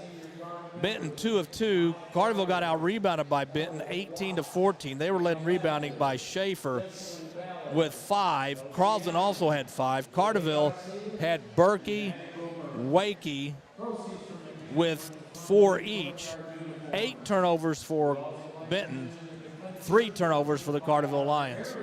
Benton, 2 of 2. Carterville got out-rebounded by Benton, 18-14. They were led in rebounding by Schaefer with 5. Carlson also had 5. Carterville had Berkey, Wakey with 4 each. 8 turnovers for Benton, 3 turnovers for the Carterville Lions.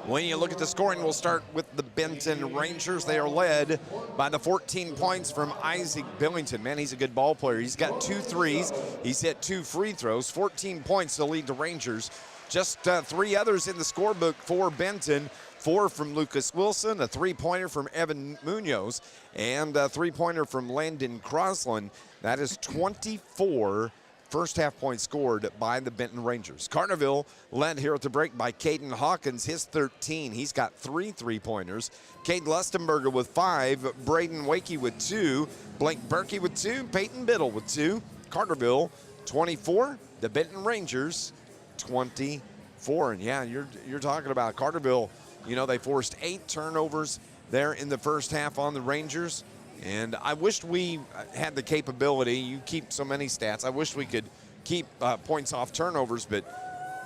When you look at the scoring, we'll start with the Benton Rangers. They are led by the 14 points from Isaac Billington. Man, he's a good ball player. He's got 2 threes. He's hit 2 free throws. 14 points to lead the Rangers. Just 3 others in the scorebook for Benton. 4 from Lucas Wilson, a 3-pointer from Evan Munoz, and a 3-pointer from Landon Crosland. That is 24 first-half points scored by the Benton Rangers. Carterville led here at the break by Caden Hawkins, his 13. He's got 3 3-pointers. Cade Lustenberger with 5, Braden Wakey with 2, Blake Berkey with 2, Peyton Biddle with 2. Carterville 24, the Benton Rangers 24. And yeah, you're talking about Carterville. You know, they forced 8 turnovers there in the first half on the Rangers. And I wished we had the capability. You keep so many stats. I wish we could keep points off turnovers, but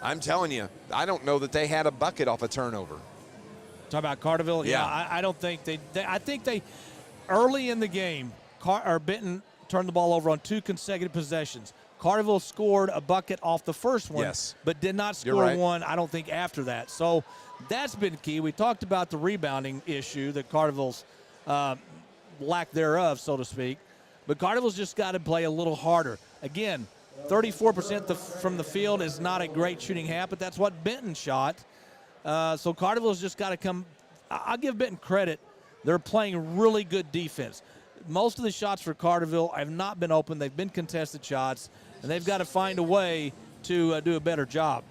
I'm telling you, I don't know that they had a bucket off a turnover. Talk about Carterville? Yeah. I don't think I think they, early in the game, Benton turned the ball over on 2 consecutive possessions. Carterville scored a bucket off the first one, yes, but did not score one, I don't think, after that. So that's been key. We talked about the rebounding issue that Carterville's lack thereof, so to speak. But Carterville's just got to play a little harder. Again, 34% from the field is not a great shooting half, but that's what Benton shot. So Carterville's just got to come. I'll give Benton credit. They're playing really good defense. Most of the shots for Carterville have not been open. They've been contested shots, and they've got to find a way to do a better job.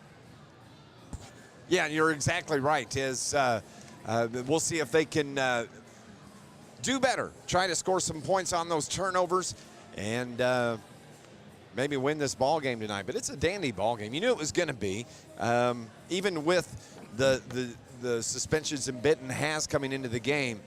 Yeah, you're exactly right. We'll see if they can do better, try to score some points on those turnovers, and maybe win this ball game tonight. But it's a dandy ball game. You knew it was going to be, even with the suspensions that Benton has coming into the game.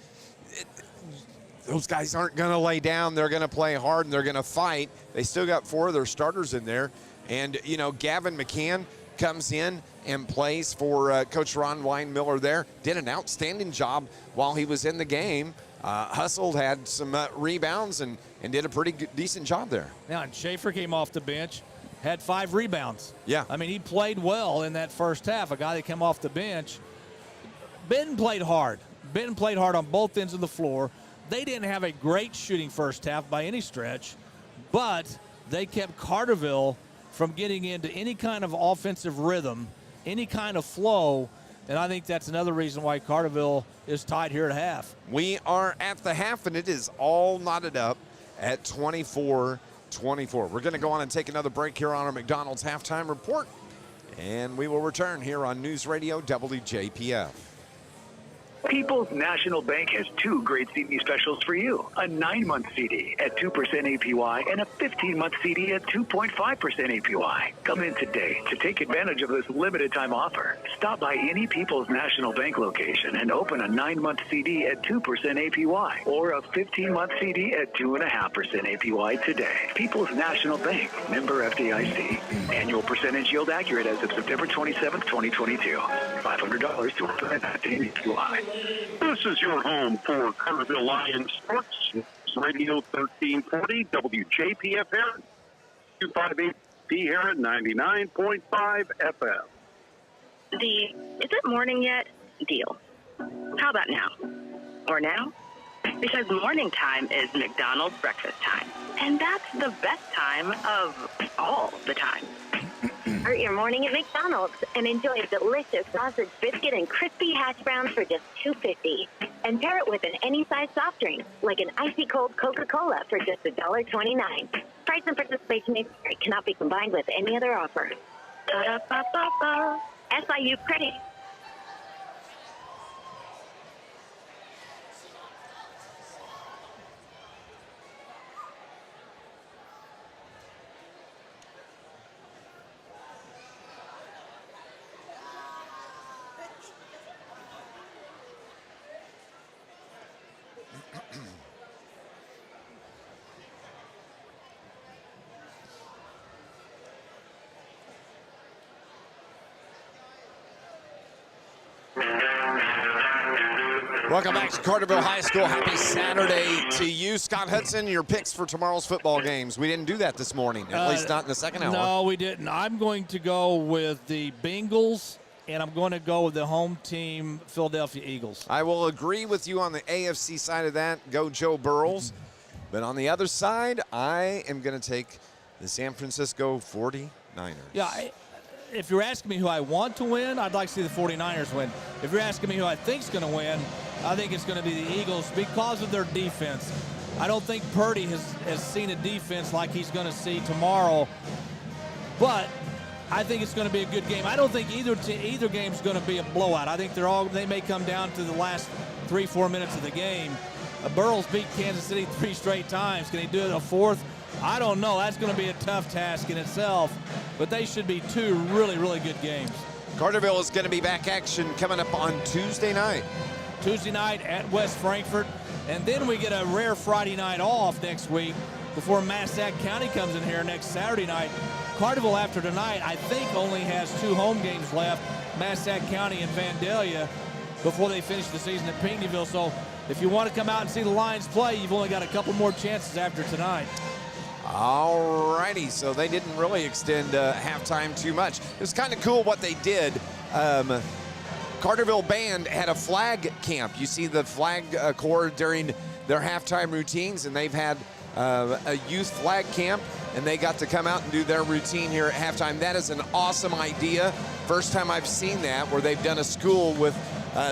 Those guys aren't going to lay down. They're going to play hard, and they're going to fight. They still got 4 of their starters in there. And, you know, Gavin McCann comes in and plays for Coach Ron Weinmiller there. Did an outstanding job while he was in the game. Hustled, had some rebounds, and did a pretty decent job there. Yeah, and Schaefer came off the bench, had 5 rebounds. Yeah. I mean, he played well in that first half, a guy that came off the bench. Benton played hard. Benton played hard on both ends of the floor. They didn't have a great shooting first half by any stretch, but they kept Carterville from getting into any kind of offensive rhythm, any kind of flow, and I think that's another reason why Carterville is tied here at half. We are at the half, and it is all knotted up at 24-24. We're going to go on and take another break here on our McDonald's halftime report, and we will return here on News Radio WJPF. People's National Bank has 2 great CD specials for you. A 9-month CD at 2% APY and a 15-month CD at 2.5% APY. Come in today to take advantage of this limited time offer. Stop by any People's National Bank location and open a 9-month CD at 2% APY or a 15-month CD at 2.5% APY today. People's National Bank, member FDIC. Annual percentage yield accurate as of September 27, 2022. $500 to open at APY. This is your home for Carterville Lions Sports. Radio 1340, WJPF Heron, 258P Heron, 99.5 FM. Is it morning yet? Deal. How about now? Or now? Because morning time is McDonald's breakfast time. And that's the best time of all the time. Start your morning at McDonald's and enjoy a delicious sausage biscuit and crispy hash browns for just $2.50. And pair it with an any-size soft drink, like an icy cold Coca-Cola for just $1.29. Price and participation cannot be combined with any other offer. Da-da-ba-ba-ba. SIU Credit. Welcome back to Carterville High School. Happy Saturday to you. Scott Hudson, your picks for tomorrow's football games. We didn't do that this morning, at least not in the second hour. No, we didn't. I'm going to go with the Bengals, and I'm going to go with the home team, Philadelphia Eagles. I will agree with you on the AFC side of that. Go Joe Burrows. But on the other side, I am going to take the San Francisco 49ers. Yeah, if you're asking me who I want to win, I'd like to see the 49ers win. If you're asking me who I think's going to win, I think it's going to be the Eagles because of their defense. I don't think Purdy has seen a defense like he's going to see tomorrow, but I think it's going to be a good game. I don't think either game's going to be a blowout. I think they may come down to the last 3-4 minutes of the game. Burrow's beat Kansas City 3 straight times. Can he do it a fourth? I don't know. That's going to be a tough task in itself, but they should be 2 really, really good games. Carterville is going to be back action coming up on Tuesday night. Tuesday night at West Frankfort, and then we get a rare Friday night off next week before Massac County comes in here next Saturday night. Carterville, after tonight, I think only has 2 home games left, Massac County and Vandalia, before they finish the season at Pinckneyville. So if you want to come out and see the Lions play, you've only got a couple more chances after tonight. All righty, so they didn't really extend halftime too much. It was kind of cool what they did. Carterville Band had a flag camp. You see the flag corps during their halftime routines, and they've had a youth flag camp, and they got to come out and do their routine here at halftime. That is an awesome idea. First time I've seen that, where they've done a school with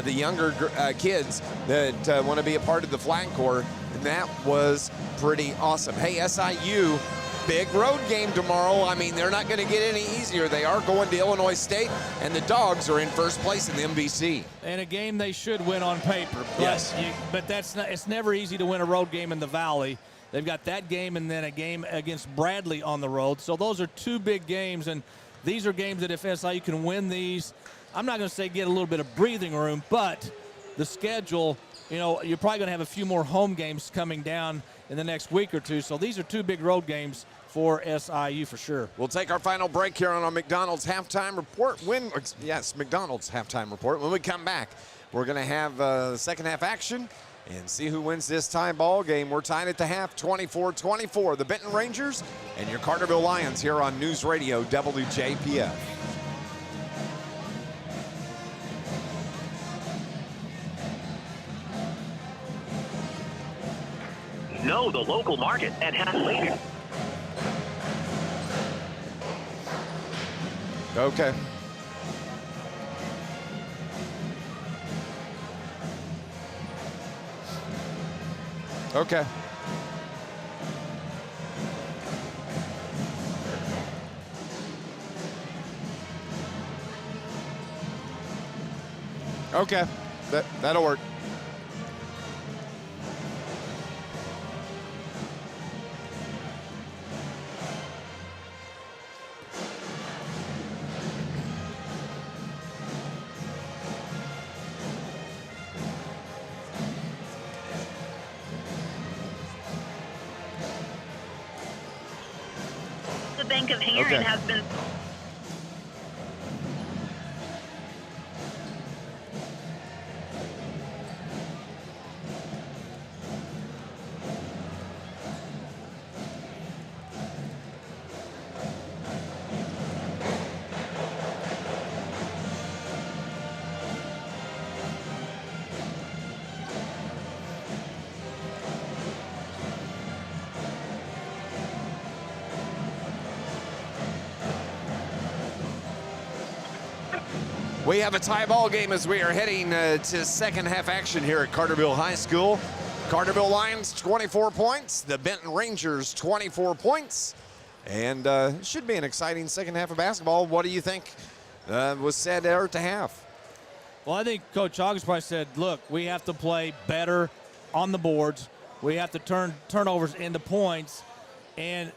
the younger kids that want to be a part of the flag corps, and that was pretty awesome. Hey, SIU, big road game tomorrow. I mean, they're not going to get any easier. They are going to Illinois State, and the Dogs are in first place in the MVC. And a game they should win on paper. But yes. But it's never easy to win a road game in the Valley. They've got that game and then a game against Bradley on the road. So those are 2 big games, and these are games that if SIU can win these, I'm not going to say get a little bit of breathing room, but the schedule, you're probably going to have a few more home games coming down in the next week or 2. So these are 2 big road games for SIU for sure. We'll take our final break here on our McDonald's halftime report. McDonald's halftime report. When we come back, we're going to have second half action and see who wins this tie ball game. We're tied at the half, 24-24. The Benton Rangers and your Carterville Lions here on News Radio WJPF. Know the local market and have later. Okay. Okay. Okay. That'll work. The Bank of Heron has been. We have a tie ball game as we are heading to second half action here at Carterville High School. Carterville Lions 24 points, the Benton Rangers 24 points, and it should be an exciting second half of basketball. What do you think was said there at the half? Well, I think Coach Hawkins probably said, look, we have to play better on the boards. We have to turn turnovers into points. And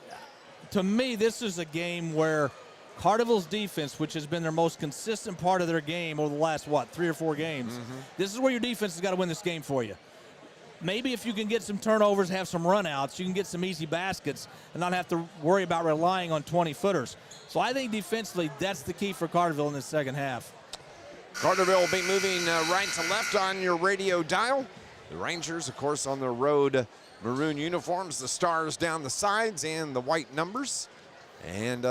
to me, this is a game where Carterville's defense, which has been their most consistent part of their game over the last, 3 or 4 games, this is where your defense has got to win this game for you. Maybe if you can get some turnovers, have some runouts, you can get some easy baskets and not have to worry about relying on 20-footers. So I think defensively, that's the key for Carterville in the second half. Carterville will be moving right to left on your radio dial. The Rangers, of course, on their road maroon uniforms, the stars down the sides and the white numbers. And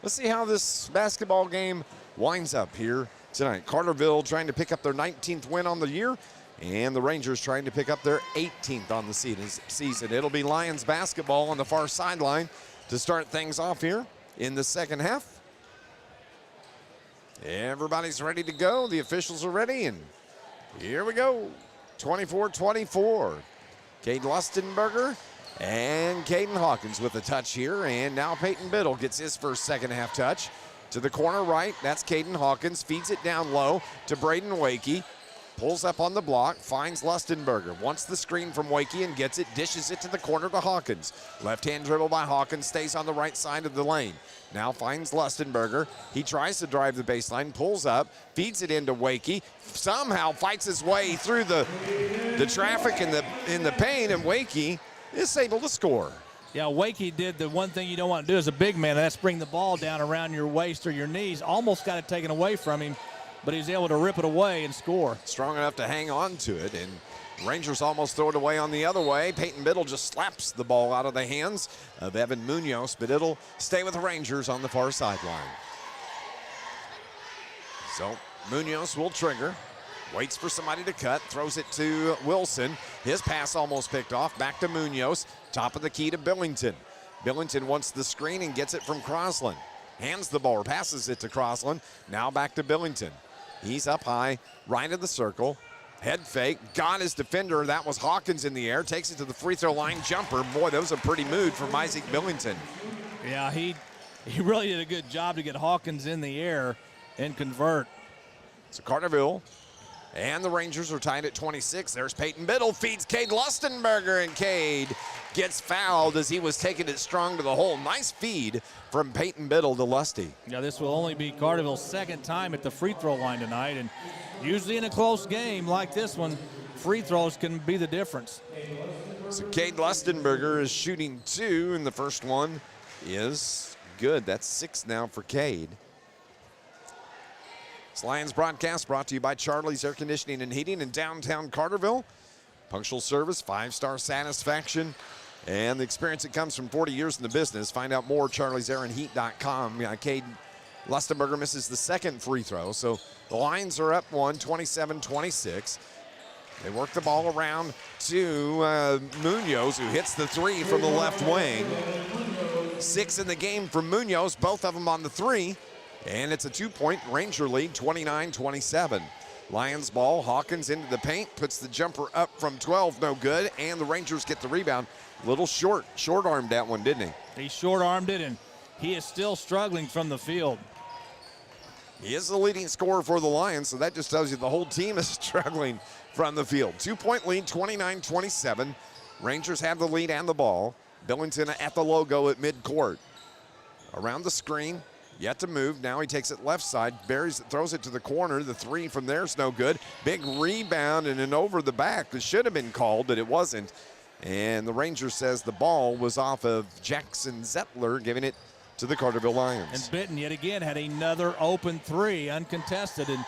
let's see how this basketball game winds up here tonight. Carterville trying to pick up their 19th win on the year, and the Rangers trying to pick up their 18th on the season. It'll be Lions basketball on the far sideline to start things off here in the second half. Everybody's ready to go. The officials are ready, and here we go. 24-24. Cade Lustenberger and Caden Hawkins with a touch here, and now Peyton Biddle gets his first second-half touch. To the corner right, that's Caden Hawkins, feeds it down low to Braden Wakey. Pulls up on the block, finds Lustenberger, wants the screen from Wakey and gets it, dishes it to the corner to Hawkins. Left-hand dribble by Hawkins, stays on the right side of the lane. Now finds Lustenberger. He tries to drive the baseline, pulls up, feeds it into Wakey, somehow fights his way through the traffic in the paint, and Wakey is able to score. Yeah, Wakey did the one thing you don't want to do as a big man, and that's bring the ball down around your waist or your knees. Almost got it taken away from him, but he's able to rip it away and score. Strong enough to hang on to it, and Rangers almost throw it away on the other way. Peyton Biddle just slaps the ball out of the hands of Evan Munoz, but it'll stay with the Rangers on the far sideline. So Munoz will trigger, waits for somebody to cut, throws it to Wilson. His pass almost picked off, back to Munoz, top of the key to Billington. Billington wants the screen and gets it from Crosland. Hands the ball, passes it to Crosland, now back to Billington. He's up high, right of the circle. Head fake, got his defender. That was Hawkins in the air. Takes it to the free throw line jumper. Boy, that was a pretty move from Isaac Billington. Yeah, he really did a good job to get Hawkins in the air and convert. So Carterville and the Rangers are tied at 26. There's Peyton Biddle, feeds Cade Lustenberger, and Cade gets fouled as he was taking it strong to the hole. Nice feed from Peyton Biddle to Lusty. Yeah, this will only be Carterville's second time at the free throw line tonight, and usually in a close game like this one, free throws can be the difference. So Cade Lustenberger is shooting 2, and the first one is good. That's 6 now for Cade. This Lions broadcast brought to you by Charlie's Air Conditioning and Heating in downtown Carterville. Punctual service, 5-star satisfaction, and the experience that comes from 40 years in the business. Find out more at charliesairandheat.com. Cade Lustenberger misses the second free throw, so the Lions are up 1, 27-26. They work the ball around to Munoz, who hits the 3 from the left wing. 6 in the game from Munoz, both of them on the 3. And it's a 2-point Ranger lead, 29-27. Lions ball, Hawkins into the paint, puts the jumper up from 12, no good, and the Rangers get the rebound. A little short-armed that one, didn't he? He short-armed it, and he is still struggling from the field. He is the leading scorer for the Lions, so that just tells you the whole team is struggling from the field. 2-point lead, 29-27. Rangers have the lead and the ball. Billington at the logo at midcourt. Around the screen. Yet to move. Now he takes it left side, buries it, throws it to the corner. The 3 from there's no good. Big rebound and an over the back. It should have been called, but it wasn't. And the Ranger says the ball was off of Jackson Zettler, giving it to the Carterville Lions. And Benton yet again had another open 3, uncontested, and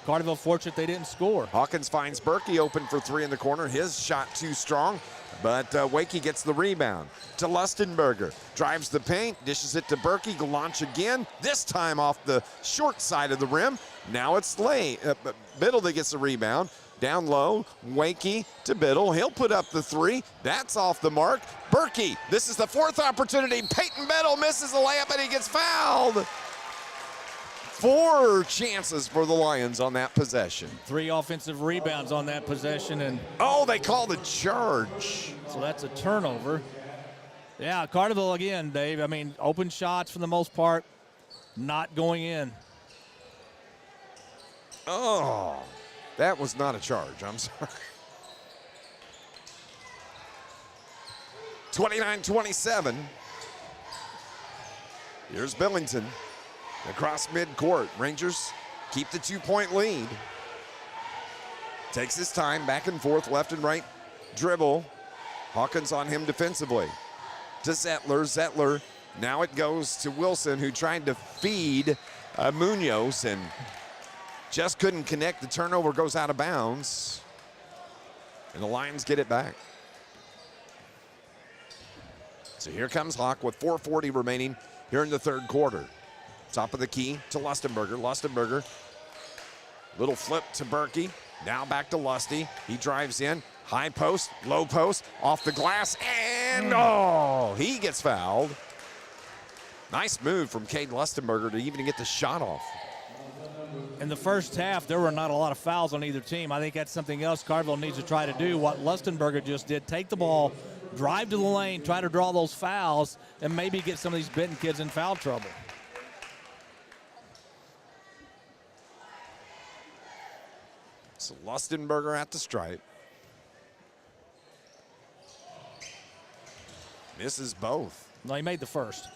Carterville fortunate they didn't score. Hawkins finds Berkey open for 3 in the corner. His shot too strong, but Wakey gets the rebound to Lustenberger. Drives the paint, dishes it to Berkey. Launch again, this time off the short side of the rim. Now it's Biddle that gets the rebound. Down low, Wakey to Biddle. He'll put up the 3. That's off the mark. Berkey, this is the 4th opportunity. Peyton Biddle misses the layup and he gets fouled. 4 chances for the Lions on that possession. 3 offensive rebounds on that possession. And oh, they call the charge. So that's a turnover. Yeah, Carterville again, Dave. I mean, open shots for the most part, not going in. Oh, that was not a charge. I'm sorry. 29-27. Here's Billington. Across midcourt, Rangers keep the 2-point lead. Takes his time, back and forth, left and right dribble. Hawkins on him defensively. To Zettler. Zettler, now it goes to Wilson, who tried to feed Munoz and just couldn't connect. The turnover goes out of bounds. And the Lions get it back. So here comes Hawk with 4:40 remaining here in the third quarter. Top of the key to Lustenberger. Lustenberger, little flip to Berkey. Now back to Lusty. He drives in. High post, low post, off the glass, and oh, he gets fouled. Nice move from Cade Lustenberger to even get the shot off. in the first half, there were not a lot of fouls on either team. I think that's something else Carterville needs to try to do. What Lustenberger just did, take the ball, drive to the lane, try to draw those fouls, and maybe get some of these Benton kids in foul trouble. So Lustenberger at the stripe. Misses both. No, he made the first.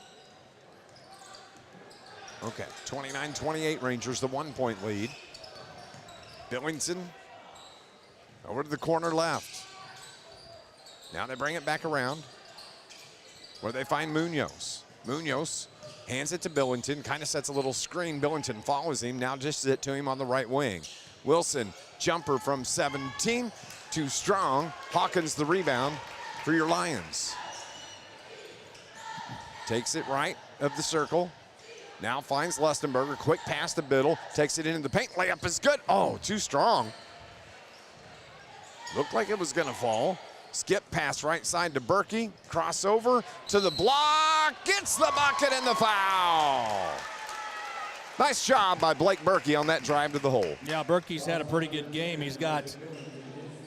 Okay, 29-28 Rangers, the 1-point lead. Billington over to the corner left. Now they bring it back around where they find Munoz. Munoz hands it to Billington, kind of sets a little screen. Billington follows him, now dishes it to him on the right wing. Wilson, jumper from 17, too strong. Hawkins the rebound for your Lions. Takes it right of the circle. Now finds Lustenberger, quick pass to Biddle, takes it into the paint, layup is good. Oh, too strong. Looked like it was gonna fall. Skip pass right side to Berkey, crossover to the block, gets the bucket and the foul. Nice job by Blake Berkey on that drive to the hole. Yeah, Berkey's had a pretty good game. He's got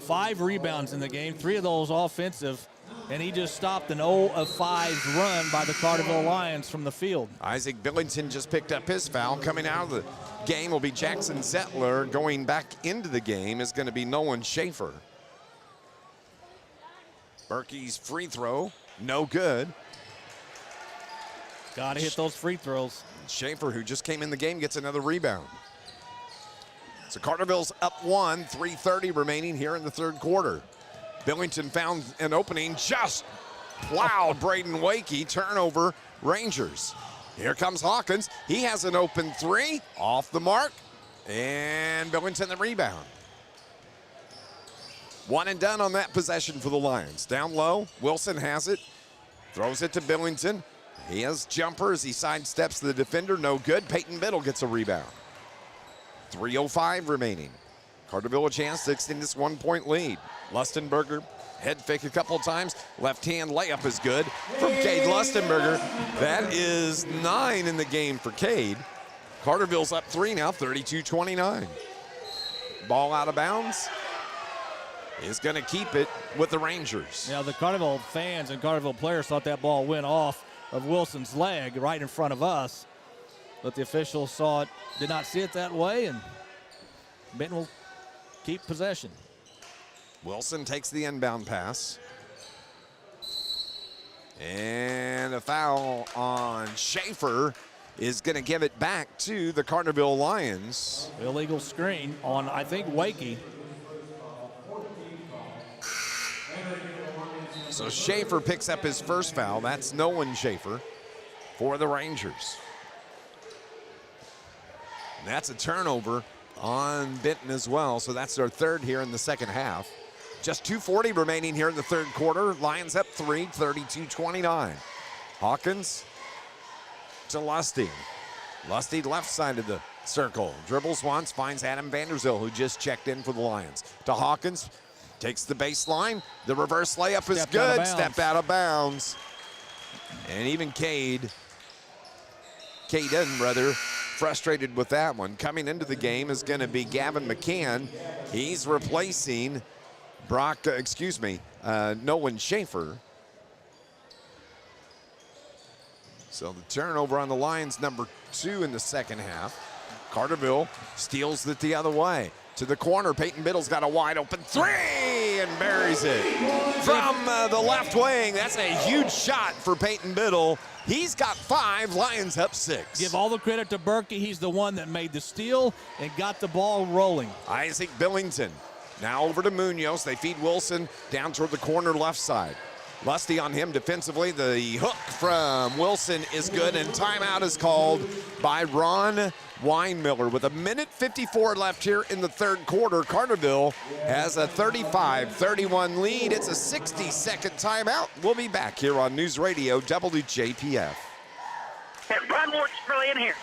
5 rebounds in the game, 3 of those offensive, and he just stopped an 0 of 5 run by the Carterville Lions from the field. Isaac Billington just picked up his foul. Coming out of the game will be Jackson Settler. Going back into the game is going to be Nolan Schaefer. Berkey's free throw, no good. Got to hit those free throws. Schaefer, who just came in the game, gets another rebound. So Carterville's up 1, 3:30 remaining here in the third quarter. Billington found an opening, just plowed Braden Wakey, turnover Rangers. Here comes Hawkins. He has an open 3, off the mark, and Billington the rebound. 1 and done on that possession for the Lions. Down low, Wilson has it, throws it to Billington. He has jumpers, he sidesteps the defender, no good. Peyton Biddle gets a rebound. 3:05 remaining. Carterville a chance to extend this 1-point lead. Lustenberger, head fake a couple times. Left hand layup is good from Cade Lustenberger. That is 9 in the game for Cade. Carterville's up 3 now, 32-29. Ball out of bounds. Is going to keep it with the Rangers. Yeah, the Carterville fans and Carterville players thought that ball went off of Wilson's leg right in front of us, but the officials saw it, did not see it that way, and Benton will keep possession. Wilson takes the inbound pass. And a foul on Schaefer is going to give it back to the Carterville Lions. Illegal screen on, I think, Wakey. So Schaefer picks up his first foul. That's Nolan Schaefer for the Rangers. And that's a turnover on Benton as well. So that's their third here in the second half. Just 2:40 remaining here in the third quarter. Lions up 3, 32-29. Hawkins to Lusty. Lusty left side of the circle. Dribbles once, finds Adam Vanderzeel, who just checked in for the Lions. To Hawkins. Takes the baseline. The reverse layup is good. Stepped out of bounds. And even Caden, rather, frustrated with that one. Coming into the game is going to be Gavin McCann. He's replacing Nolan Schaefer. So the turnover on the Lions, number 2 in the second half. Carterville steals it the other way. To the corner, Peyton Biddle's got a wide open 3 and buries it from the left wing. That's a huge shot for Peyton Biddle. He's got 5, Lions up 6. Give all the credit to Berkey. He's the one that made the steal and got the ball rolling. Isaac Billington now over to Munoz. They feed Wilson down toward the corner left side. Lusty on him defensively. The hook from Wilson is good, and timeout is called by Ron Weinmiller. With 1:54 left here in the third quarter, Carterville has a 35-31 lead. It's a 60-second timeout. We'll be back here on News Radio WJPF. Hey, Ron Wart's really in here.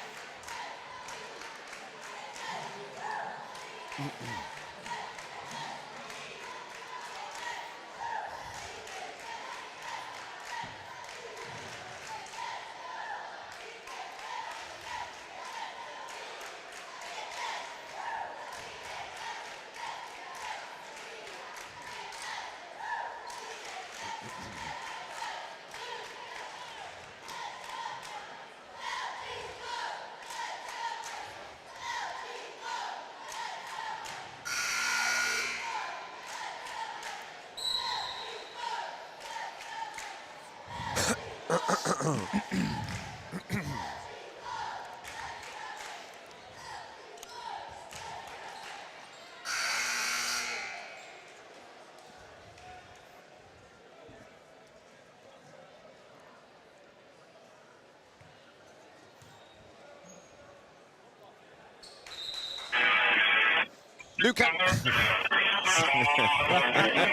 Luca.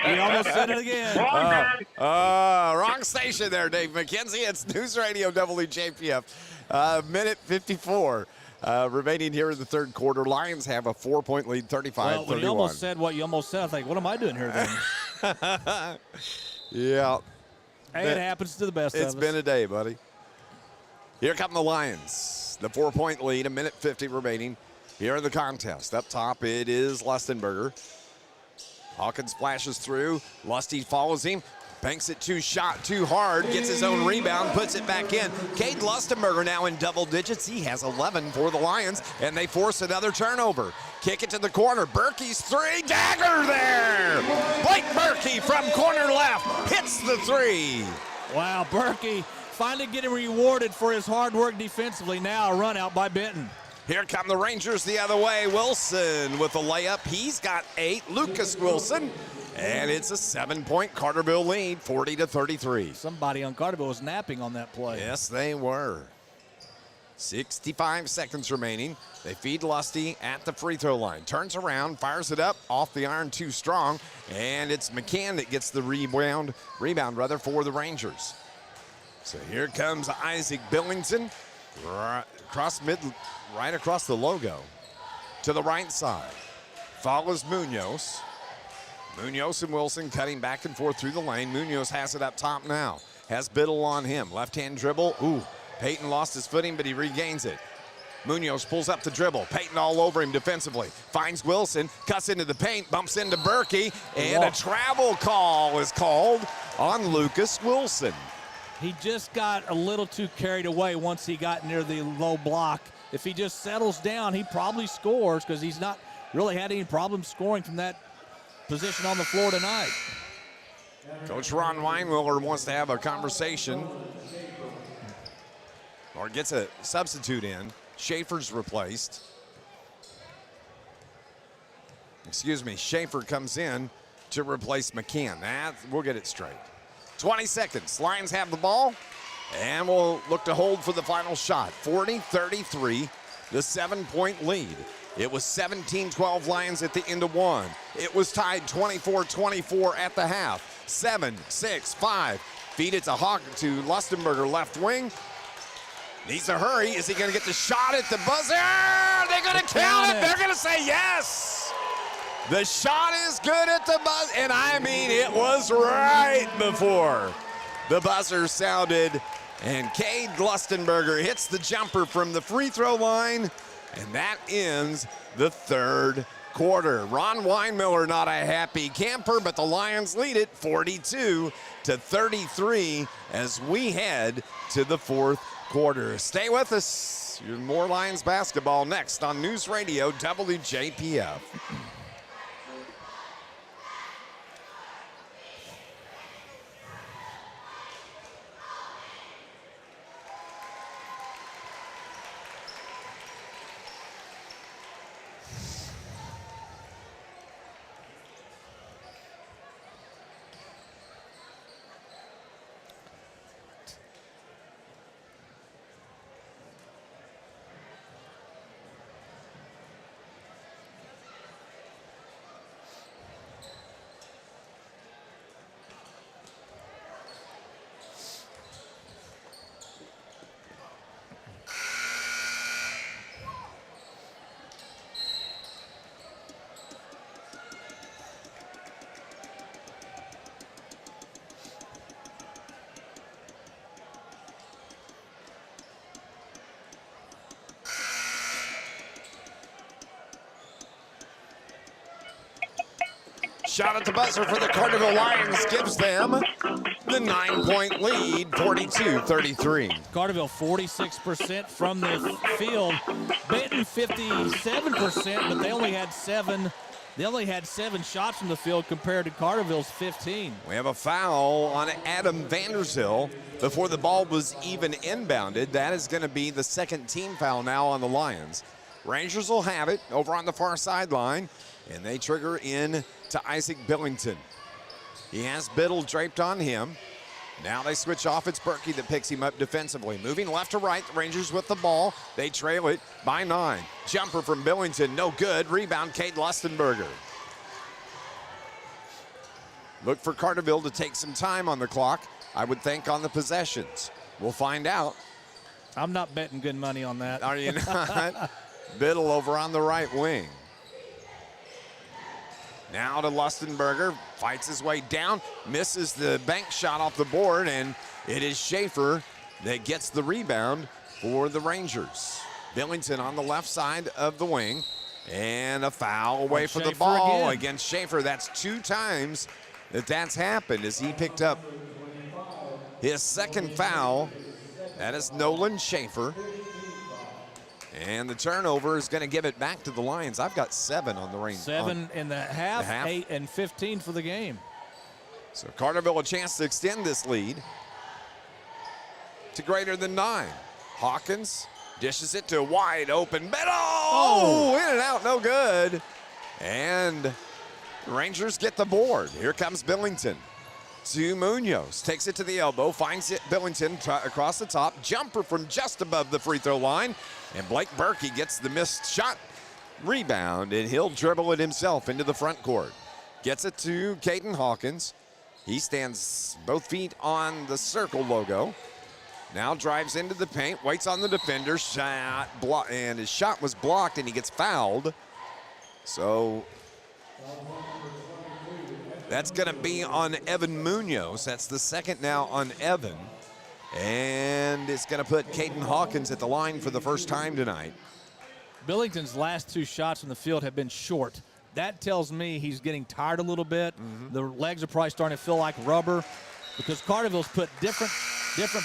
He almost said it again. Wrong station there, Dave McKenzie. It's News Radio WJPF. Minute 54 remaining here in the third quarter. Lions have a 4-point lead, 35-31. Well, when you almost said what you almost said, I think, what am I doing here then? Yeah. Hey, it happens to the best of us. It's been a day, buddy. Here come the Lions. The 4-point lead, a minute 50 remaining here in the contest. Up top, it is Lustenberger. Hawkins flashes through. Lusty follows him. Banks it too hard. Gets his own rebound. Puts it back in. Cade Lustenberger now in double digits. He has 11 for the Lions, and they force another turnover. Kick it to the corner. Berkey's three. Dagger there. Blake Berkey from corner left. Hits the three. Wow, Berkey finally getting rewarded for his hard work defensively. Now a run out by Benton. Here come the Rangers the other way. Wilson with a layup. He's got 8. Lucas Wilson. And it's a 7-point Carterville lead, 40-33. Somebody on Carterville was napping on that play. Yes, they were. 65 seconds remaining. They feed Lusty at the free throw line. Turns around, fires it up, off the iron too strong. And it's McCann that gets the rebound for the Rangers. So here comes Isaac Billington. Right across the logo to the right side. Follows Munoz. Munoz and Wilson cutting back and forth through the lane. Munoz has it up top now. Has Biddle on him. Left-hand dribble. Ooh, Payton lost his footing, but he regains it. Munoz pulls up the dribble. Payton all over him defensively. Finds Wilson, cuts into the paint, bumps into Berkey, and a travel call is called on Lucas Wilson. He just got a little too carried away once he got near the low block. If he just settles down, he probably scores because he's not really had any problem scoring from that position on the floor tonight. Coach Ron Weinwiller wants to have a conversation or gets a substitute in. Schaefer's replaced. Schaefer comes in to replace McCann. We'll get it straight. 20 seconds. Lions have the ball, and we'll look to hold for the final shot. 40-33, the 7-point lead. It was 17-12 Lions at the end of one. It was tied 24-24 at the half. 7-6-5. Feed it to Lustenberger, left wing. Needs to hurry. Is he going to get the shot at the buzzer? They're going to count it. They're going to say yes. The shot is good at the buzzer. And I mean, it was right before the buzzer sounded. And Cade Lustenberger hits the jumper from the free throw line. And that ends the third quarter. Ron Weinmiller not a happy camper, but the Lions lead it 42-33 as we head to the fourth quarter. Stay with us. More Lions basketball next on News Radio WJPF. Shot at the buzzer for the Carterville Lions gives them the 9-point lead, 42-33. Carterville 46% from the field. Benton 57%, but they only had 7 They only had 7 shots from the field compared to Carterville's 15. We have a foul on Adam Vanderzil before the ball was even inbounded. That is going to be the second team foul now on the Lions. Rangers will have it over on the far sideline, and they trigger in to Isaac Billington. He has Biddle draped on him. Now they switch off. It's Berkey that picks him up defensively. Moving left to right, the Rangers with the ball. They trail it by 9. Jumper from Billington, no good. Rebound, Cade Lustenberger. Look for Carterville to take some time on the clock, I would think, on the possessions. We'll find out. I'm not betting good money on that. Are you not? Biddle over on the right wing. Now to Lustenberger, fights his way down, misses the bank shot off the board, and it is Schaefer that gets the rebound for the Rangers. Billington on the left side of the wing, and a foul away from the ball against Schaefer. That's 2 times that's happened as he picked up his second foul. That is Nolan Schaefer. And the turnover is going to give it back to the Lions. I've got 7 on the Rangers. 7 in the half, 8 and 15 for the game. So Carterville a chance to extend this lead to greater than 9. Hawkins dishes it to a wide open Biddle. Oh, in and out, no good. And the Rangers get the board. Here comes Billington to Munoz. Takes it to the elbow, finds it Billington across the top. Jumper from just above the free throw line. And Blake Berkey gets the missed shot. Rebound, and he'll dribble it himself into the front court. Gets it to Caden Hawkins. He stands both feet on the circle logo. Now drives into the paint, waits on the defender, and his shot was blocked, and he gets fouled. So that's going to be on Evan Munoz. That's the second now on Evan. And it's going to put Caden Hawkins at the line for the first time tonight. Billington's last 2 shots from the field have been short. That tells me he's getting tired a little bit. The legs are probably starting to feel like rubber because Carterville's put different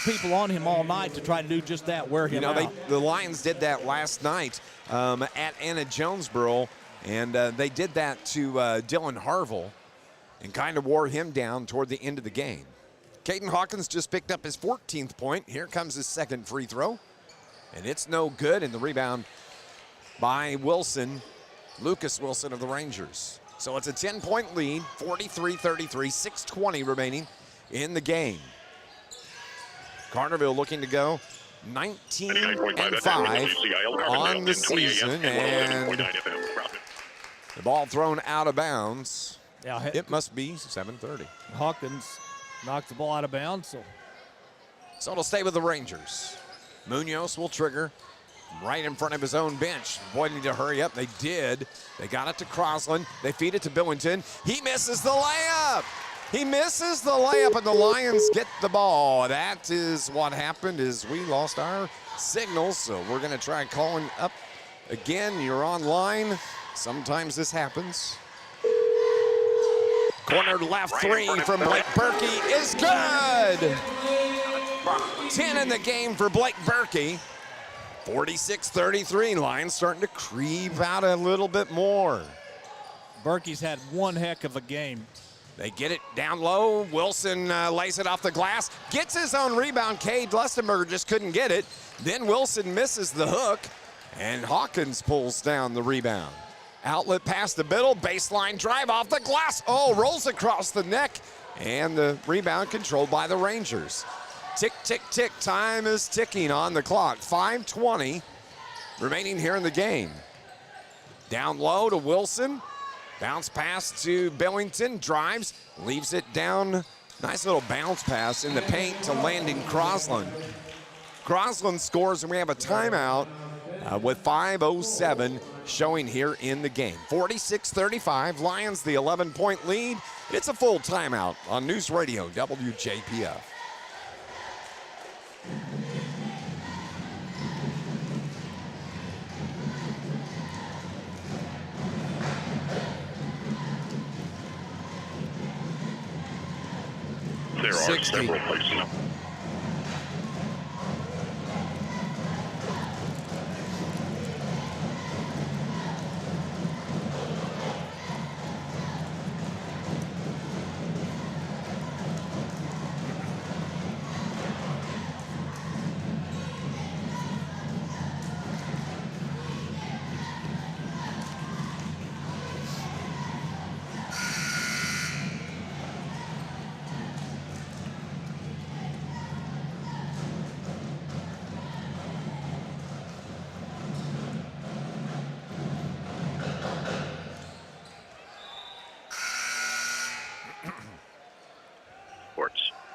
people on him all night to try to do just that, wear him out. The Lions did that last night at Anna Jonesboro, and they did that to Dylan Harville and kind of wore him down toward the end of the game. Caden Hawkins just picked up his 14th point. Here comes his second free throw, and it's no good, and the rebound by Wilson, Lucas Wilson of the Rangers. So it's a 10-point lead, 43-33, 6:20 remaining in the game. Carterville looking to go 19-5 on the season, and the ball thrown out of bounds. Yeah, it must be 7:30. Hawkins knocked the ball out of bounds. So it'll stay with the Rangers. Munoz will trigger right in front of his own bench. Wanting to hurry up. They did. They got it to Crosland. They feed it to Billington. He misses the layup. He misses the layup, and the Lions get the ball. That is what happened is we lost our signal, so we're going to try calling up again. You're online. Sometimes this happens. Corner left 3 from Blake Berkey is good. 10 in the game for Blake Berkey. 46-33. Lions starting to creep out a little bit more. Berkey's had one heck of a game. They get it down low. Wilson lays it off the glass. Gets his own rebound. Cade Lustenberger just couldn't get it. Then Wilson misses the hook, and Hawkins pulls down the rebound. Outlet pass to Biddle, baseline drive off the glass. Oh, rolls across the neck, and the rebound controlled by the Rangers. Tick, tick, tick, time is ticking on the clock. 5:20 remaining here in the game. Down low to Wilson. Bounce pass to Billington, drives, leaves it down. Nice little bounce pass in the paint to Landon Crosland. Crosland scores, and we have a timeout with 5:07 showing here in the game. 46-35, Lions the 11-point lead. It's a full timeout on News Radio WJPF. There are several places.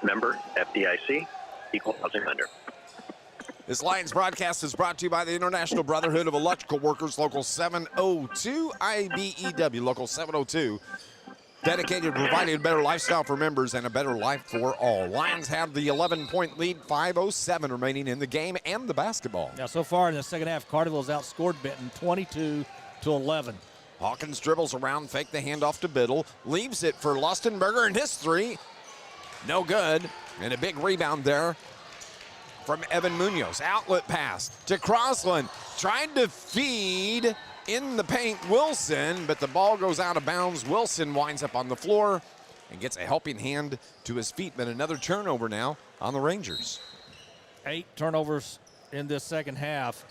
Member FDIC, Equal Housing Lender. This Lions broadcast is brought to you by the International Brotherhood of Electrical Workers, Local 702, IBEW, Local 702. Dedicated to providing a better lifestyle for members and a better life for all. Lions have the 11-point lead, 5:07 remaining in the game and the basketball. Now, so far in the second half, Carterville's outscored Benton 22-11. Hawkins dribbles around, fake the handoff to Biddle, leaves it for Lustenberger, and his three, no good. And a big rebound there from Evan Munoz. Outlet pass to Crossland, trying to feed in the paint Wilson, but the ball goes out of bounds. Wilson winds up on the floor and gets a helping hand to his feet, but another turnover now on the Rangers. 8 turnovers in this second half.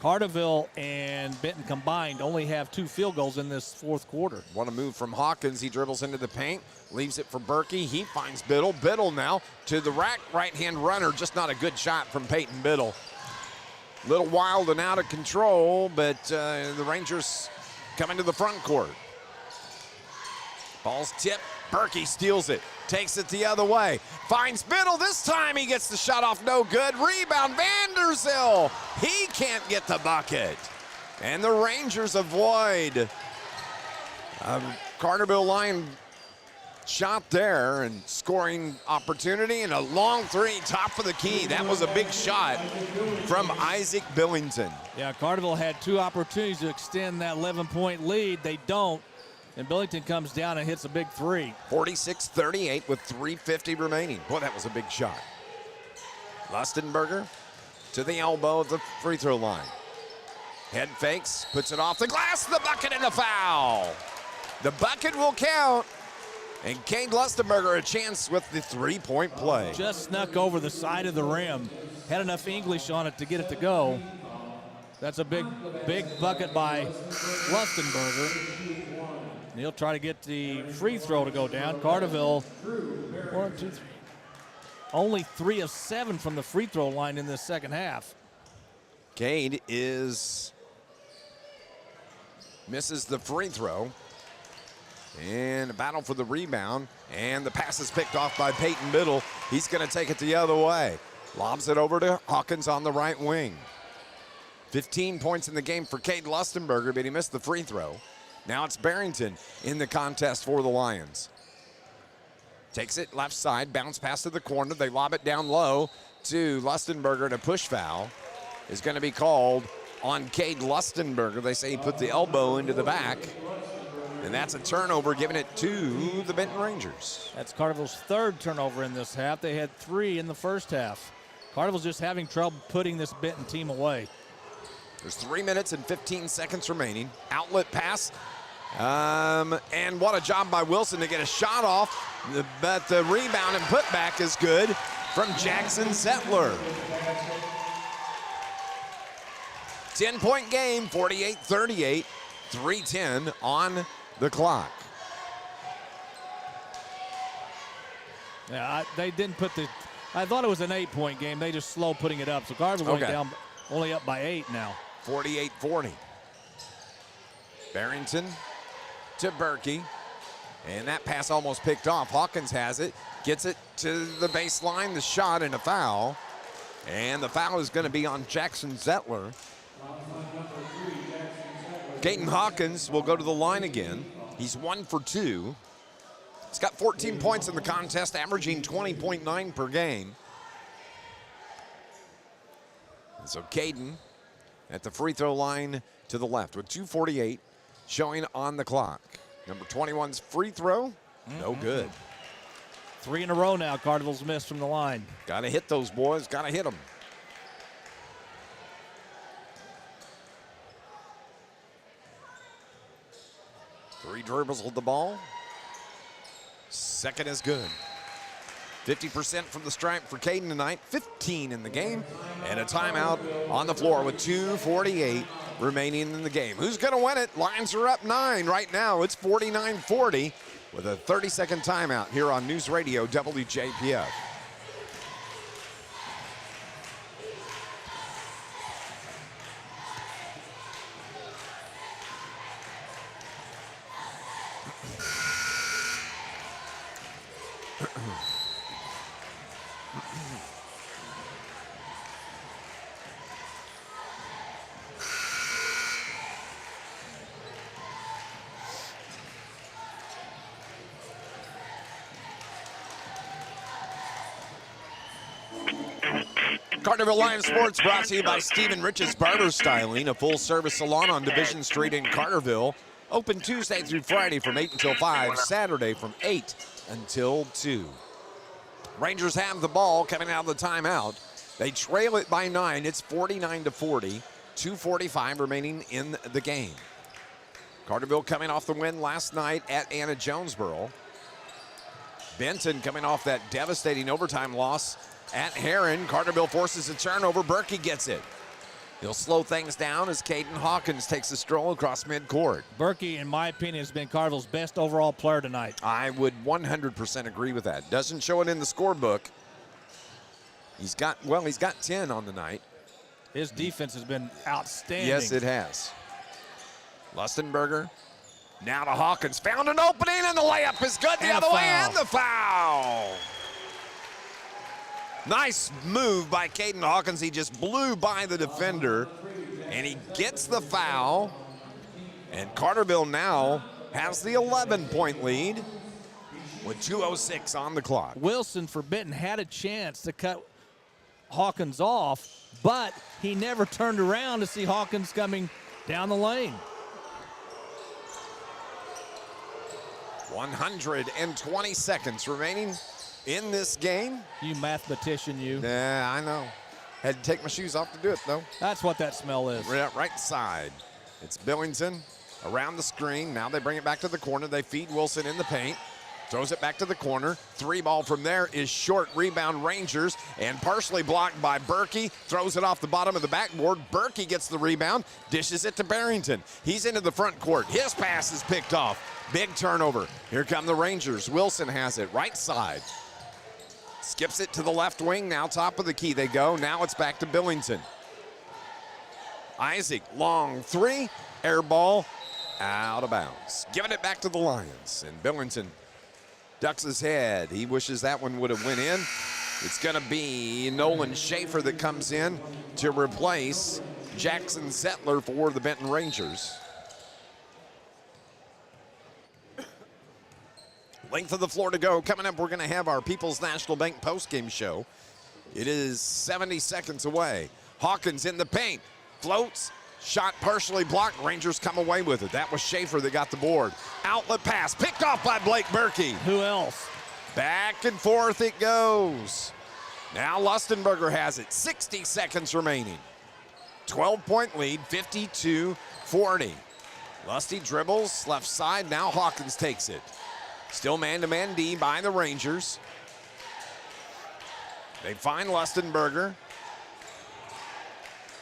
Carterville and Benton combined only have 2 field goals in this fourth quarter. Want to move from Hawkins. He dribbles into the paint, leaves it for Berkey. He finds Biddle. Biddle now to the rack, right-hand runner. Just not a good shot from Peyton Biddle. Little wild and out of control, but the Rangers come into the front court. Ball's tipped. Berkey steals it, takes it the other way, finds Biddle. This time he gets the shot off, no good. Rebound, Vanderzil. He can't get the bucket. And the Rangers avoid a Carterville Lion shot there and scoring opportunity, and a long three, top of the key. That was a big shot from Isaac Billington. Yeah, Carterville had 2 opportunities to extend that 11-point lead. They don't. And Billington comes down and hits a big three. 46-38 with 3:50 remaining. Boy, that was a big shot. Lustenberger to the elbow of the free throw line. Head fakes, puts it off the glass, the bucket and the foul. The bucket will count. And Cade Lustenberger a chance with the 3-point play. Just snuck over the side of the rim. Had enough English on it to get it to go. That's a big bucket by Lustenberger. And he'll try to get the free throw to go down. Carterville, 1, 2, 3. Only 3 of 7 from the free throw line in this second half. Cade misses the free throw. And a battle for the rebound. And the pass is picked off by Peyton Biddle. He's going to take it the other way. Lobs it over to Hawkins on the right wing. 15 points in the game for Cade Lustenberger, but he missed the free throw. Now it's Barrington in the contest for the Lions. Takes it left side, bounce pass to the corner. They lob it down low to Lustenberger, and a push foul is going to be called on Cade Lustenberger. They say he put the elbow into the back, and that's a turnover, giving it to the Benton Rangers. That's Carterville's 3rd turnover in this half. They had 3 in the first half. Carterville's just having trouble putting this Benton team away. There's 3 minutes and 15 seconds remaining. Outlet pass. And what a job by Wilson to get a shot off. But the rebound and putback is good from Jackson Zettler. 10-point game, 48-38, 3:10 on the clock. Yeah, they didn't put the. I thought it was an 8-point game. They just slow putting it up. So Carterville went down, only up by 8 now. 48-40. Barrington to Berkey. And that pass almost picked off. Hawkins has it, gets it to the baseline, the shot and a foul. And the foul is going to be on Jackson Zettler. Caden Hawkins will go to the line again. He's 1 for 2. He's got 14 points in the contest, averaging 20.9 per game. And so Caden at the free throw line to the left with 2:48 showing on the clock. Number 21's free throw, no good. 3 in a row now Carterville's missed from the line. Got to hit those boys, got to hit them. Three dribbles with the ball. Second is good. 50% from the stripe for Caden tonight, 15 in the game, and a timeout on the floor with 2:48 remaining in the game. Who's going to win it? Lions are up 9 right now. It's 49-40 with a 30-second timeout here on News Radio WJPF. Carterville Lions Sports brought to you by Stephen Rich's Barber Styling, a full-service salon on Division Street in Carterville. Open Tuesday through Friday from 8 until 5, Saturday from 8 until 2. Rangers have the ball coming out of the timeout. They trail it by 9. It's 49-40. 2:45 remaining in the game. Carterville coming off the win last night at Anna Jonesboro. Benton coming off that devastating overtime loss at Heron. Carterville forces a turnover. Berkey gets it. He'll slow things down as Caden Hawkins takes a stroll across midcourt. Berkey, in my opinion, has been Carterville's best overall player tonight. I would 100% agree with that. Doesn't show it in the scorebook. He's got 10 on the night. His defense has been outstanding. Yes, it has. Lustenberger now to Hawkins. Found an opening, and the layup is good the other way, and the foul. Nice move by Caden Hawkins. He just blew by the defender, and he gets the foul. And Carterville now has the 11-point lead with 2:06 on the clock. Wilson for Benton had a chance to cut Hawkins off, but he never turned around to see Hawkins coming down the lane. 120 seconds remaining in this game. You mathematician, you. Yeah, I know. Had to take my shoes off to do it, though. That's what that smell is. Right side. It's Billington around the screen. Now they bring it back to the corner. They feed Wilson in the paint. Throws it back to the corner. 3 ball from there is short. Rebound Rangers, and partially blocked by Berkey. Throws it off the bottom of the backboard. Berkey gets the rebound. Dishes it to Barrington. He's into the front court. His pass is picked off. Big turnover. Here come the Rangers. Wilson has it right side. Skips it to the left wing. Now top of the key they go. Now it's back to Billington. Isaac, long 3. Air ball out of bounds. Giving it back to the Lions. And Billington ducks his head. He wishes that one would have went in. It's going to be Nolan Schaefer that comes in to replace Jackson Zettler for the Benton Rangers. Length of the floor to go. Coming up, we're going to have our People's National Bank postgame show. It is 70 seconds away. Hawkins in the paint. Floats. Shot partially blocked. Rangers come away with it. That was Schaefer that got the board. Outlet pass. Picked off by Blake Berkey. Who else? Back and forth it goes. Now Lustenberger has it. 60 seconds remaining. 12-point lead. 52-40. Lusty dribbles. Left side. Now Hawkins takes it. Still man-to-man D by the Rangers. They find Lustenberger.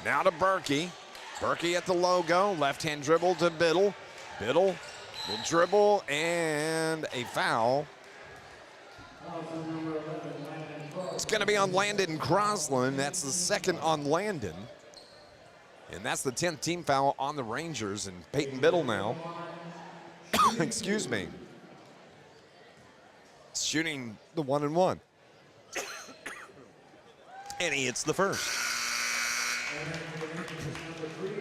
Now to Berkey. Berkey at the logo. Left-hand dribble to Biddle. Biddle will dribble, and a foul. It's going to be on Landon Crosland. That's the second on Landon. And that's the 10th team foul on the Rangers. And Peyton Biddle now. Excuse me. Shooting the 1-and-1. And he hits the first.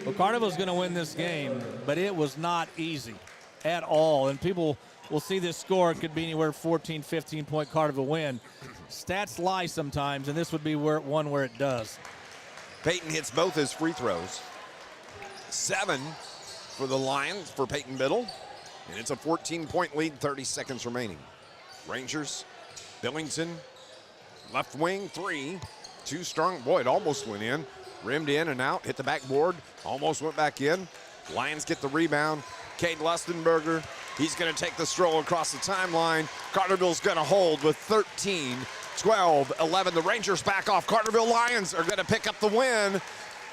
Well, Carterville's going to win this game, but it was not easy at all. And people will see this score. It could be anywhere 14, 15-point Carterville win. Stats lie sometimes, and this would be one where it does. Peyton hits both his free throws. 7 for the Lions for Peyton Biddle. And it's a 14-point lead, 30 seconds remaining. Rangers, Billington, left wing, 3. Too strong. Boy, it almost went in. Rimmed in and out, hit the backboard, almost went back in. Lions get the rebound. Cade Lustenberger, he's going to take the stroll across the timeline. Carterville's going to hold with 13, 12, 11. The Rangers back off. Carterville Lions are going to pick up the win.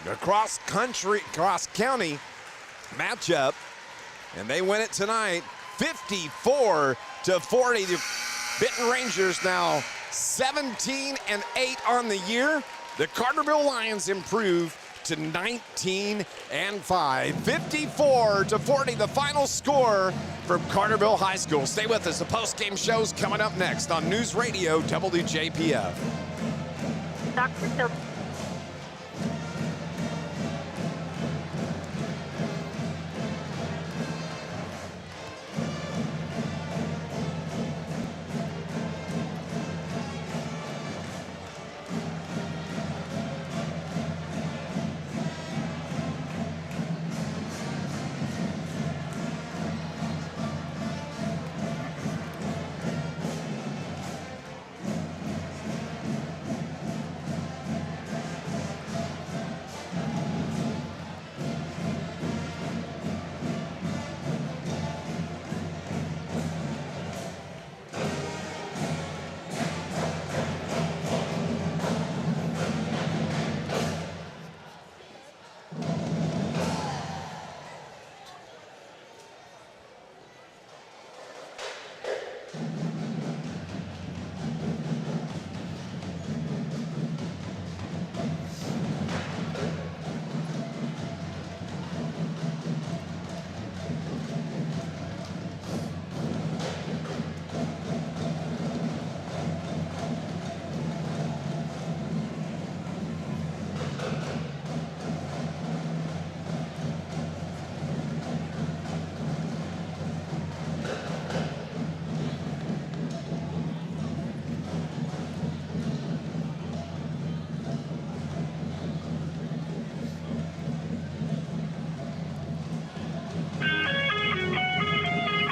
The cross-county matchup, and they win it tonight, 54-40. The Benton Rangers now 17-8 on the year. The Carterville Lions improve to 19-5. 54-40, the final score from Carterville High School. Stay with us. The post-game show's coming up next on News Radio WJPF. Dr. Phil.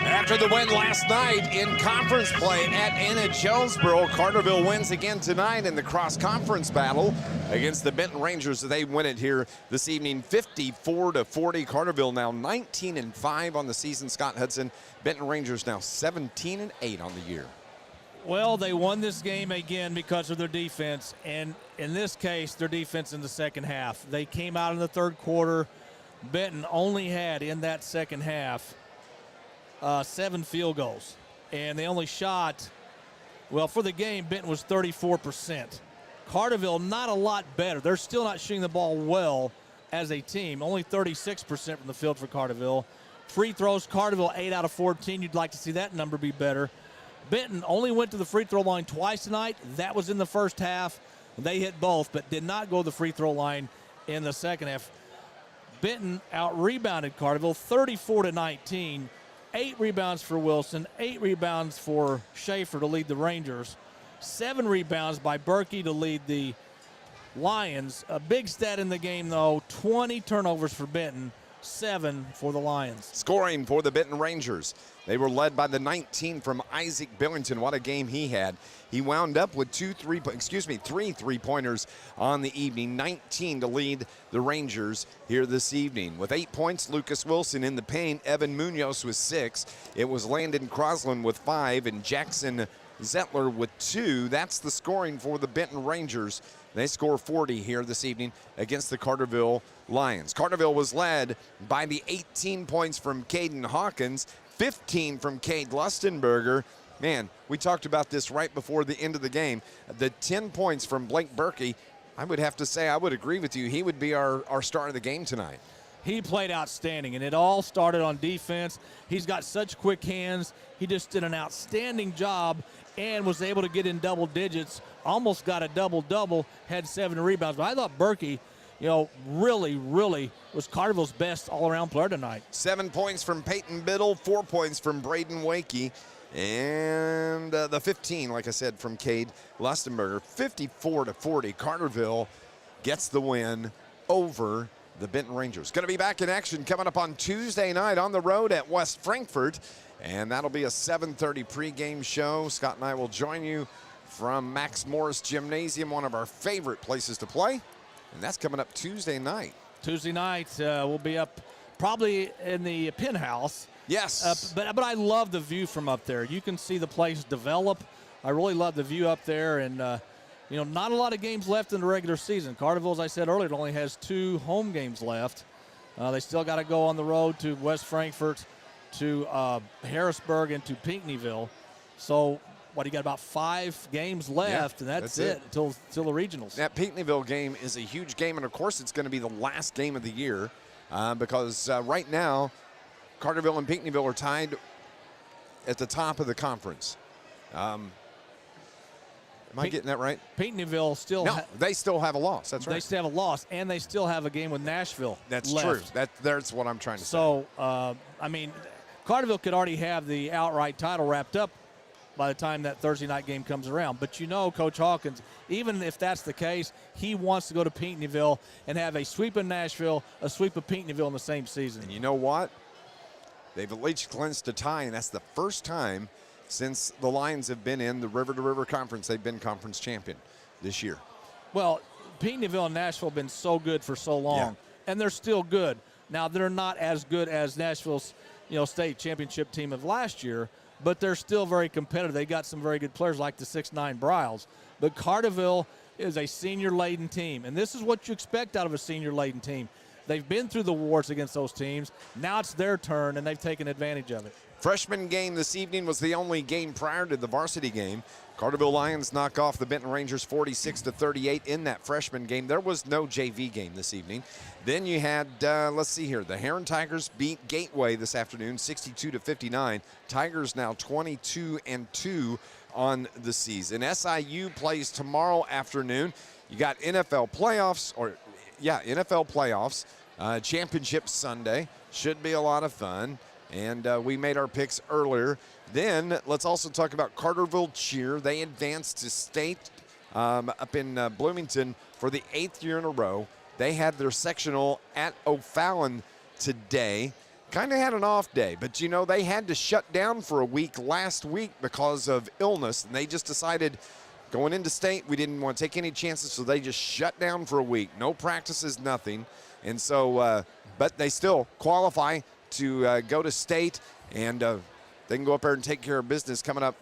After the win last night in conference play at Anna Jonesboro, Carterville wins again tonight in the cross-conference battle against the Benton Rangers. They win it here this evening, 54-40. Carterville now 19-5 on the season. Scott Hudson, Benton Rangers now 17-8 on the year. Well, they won this game again because of their defense, and in this case, their defense in the second half. They came out in the third quarter. Benton only had in that second half 7 field goals, and they only shot, well, for the game, Benton was 34%. Carterville, not a lot better. They're still not shooting the ball well as a team, only 36% from the field for Carterville. Free throws, Carterville 8 out of 14. You'd like to see that number be better. Benton only went to the free throw line twice tonight. That was in the first half. They hit both, but did not go to the free throw line in the second half. Benton out-rebounded Carterville 34-19. 8 rebounds for Wilson, 8 rebounds for Schaefer to lead the Rangers, 7 rebounds by Berkey to lead the Lions. A big stat in the game, though, 20 turnovers for Benton, 7 for the Lions. Scoring for the Benton Rangers. They were led by the 19 from Isaac Billington. What a game he had. He wound up with 3 3-pointers on the evening, 19 to lead the Rangers here this evening. With 8 points, Lucas Wilson in the paint. Evan Munoz with 6. It was Landon Crosland with 5 and Jackson Zettler with 2. That's the scoring for the Benton Rangers. They score 40 here this evening against the Carterville Lions. Carterville was led by the 18 points from Caden Hawkins, 15 from Cade Lustenberger. Man, we talked about this right before the end of the game. The 10 points from Blake Berkey, I would have to say I would agree with you. He would be our star of the game tonight. He played outstanding, and it all started on defense. He's got such quick hands. He just did an outstanding job and was able to get in double digits, almost got a double-double, had 7 rebounds. But I thought Berkey, really was Carterville's best all-around player tonight. 7 points from Peyton Biddle, 4 points from Braden Wakey, and the 15, like I said, from Cade Lustenberger. 54-40. Carterville gets the win over the Benton Rangers. Going to be back in action coming up on Tuesday night on the road at West Frankfort, and that'll be a 7:30 pregame show. Scott and I will join you from Max Morris Gymnasium, one of our favorite places to play, and that's coming up Tuesday night. Tuesday night, we'll be up probably in the penthouse. Yes. But I love the view from up there. You can see the place develop. I really love the view up there, and not a lot of games left in the regular season. Carterville, as I said earlier, only has 2 home games left. They still got to go on the road to West Frankfort, to Harrisburg, and to Pinckneyville. So you got about 5 games left, and that's it until the regionals. That Pinckneyville game is a huge game, and of course it's going to be the last game of the year because right now Carterville and Pinckneyville are tied at the top of the conference. Am I getting that right? Pinckneyville still they still have a loss. That's right. They still have a loss, and they still have a game with Nashville. That's left. true. That's what I'm trying to say. So, I mean, Carterville could already have the outright title wrapped up by the time that Thursday night game comes around. But you know, Coach Hawkins, even if that's the case, he wants to go to Pinckneyville and have a sweep of Nashville, a sweep of Pinckneyville in the same season. And you know what? They've at least clinched a tie, and that's the first time since the Lions have been in the river-to-river conference, they've been conference champion this year. Well, Pinckneyville and Nashville have been so good for so long, and they're still good. Now, they're not as good as Nashville's state championship team of last year, but they're still very competitive. They got some very good players like the 6'9" Bryles. But Carterville is a senior-laden team, and this is what you expect out of a senior-laden team. They've been through the wars against those teams. Now it's their turn, and they've taken advantage of it. Freshman game this evening was the only game prior to the varsity game. Carterville Lions knock off the Benton Rangers 46-38 in that freshman game. There was no JV game this evening. Then you had, let's see here, the Heron Tigers beat Gateway this afternoon 62-59. Tigers now 22-2 on the season. SIU plays tomorrow afternoon. You got NFL playoffs, NFL playoffs. Championship Sunday. Should be a lot of fun. And we made our picks earlier. Then let's also talk about Carterville Cheer. They advanced to state up in Bloomington for the 8th year in a row. They had their sectional at O'Fallon today. Kind of had an off day, but they had to shut down for a week last week because of illness. And they just decided going into state, we didn't want to take any chances, so they just shut down for a week. No practices, nothing. And so, but they still qualify to go to state, and they can go up there and take care of business coming up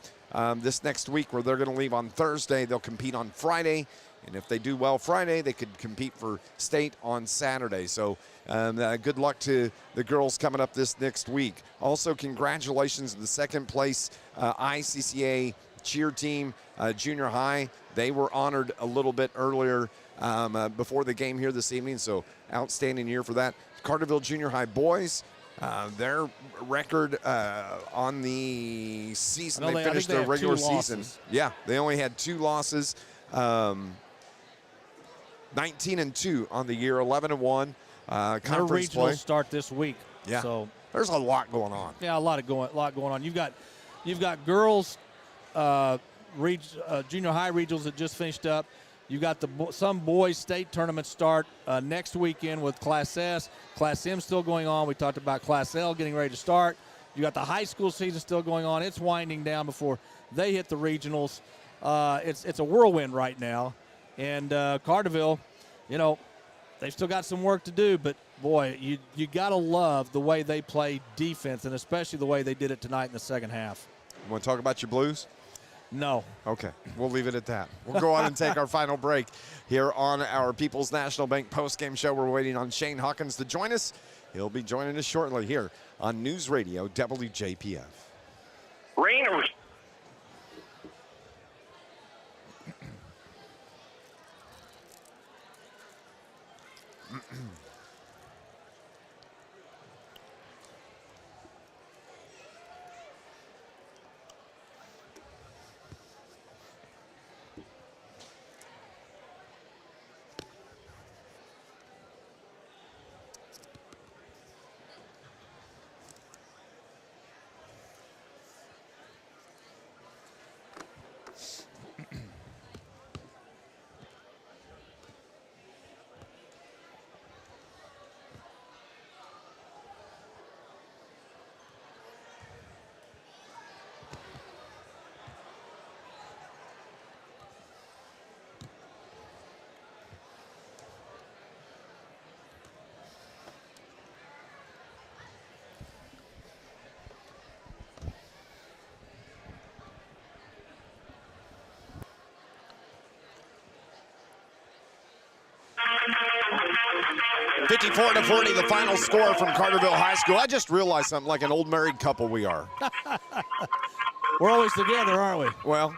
this next week, where they're going to leave on Thursday. They'll compete on Friday, and if they do well Friday, they could compete for state on Saturday. So good luck to the girls coming up this next week. Also, congratulations to the second place ICCA cheer team, junior high. They were honored a little bit earlier before the game here this evening, so outstanding year for that. Carterville Junior High boys, their record on the season, they finished their regular season. Yeah, they only had 2 losses. 19-2 on the year, 11-1. Their Conference regionals play start this week. Yeah, so there's a lot going on. Yeah, a lot going on. You've got girls junior high regionals that just finished up. You got some boys state tournaments start next weekend with Class S. Class M still going on. We talked about Class L getting ready to start. You got the high school season still going on. It's winding down before they hit the regionals. It's a whirlwind right now. And Carterville, they've still got some work to do, but boy, you got to love the way they play defense, and especially the way they did it tonight in the second half. You want to talk about your Blues? No. Okay, we'll leave it at that. We'll go on and take our final break here on our People's National Bank postgame show. We're waiting on Shane Hawkins to join us. He'll be joining us shortly here on News Radio WJPF. Rain or 54-40, the final score from Carterville High School. I just realized something, like an old married couple we are. We're always together, aren't we? Well,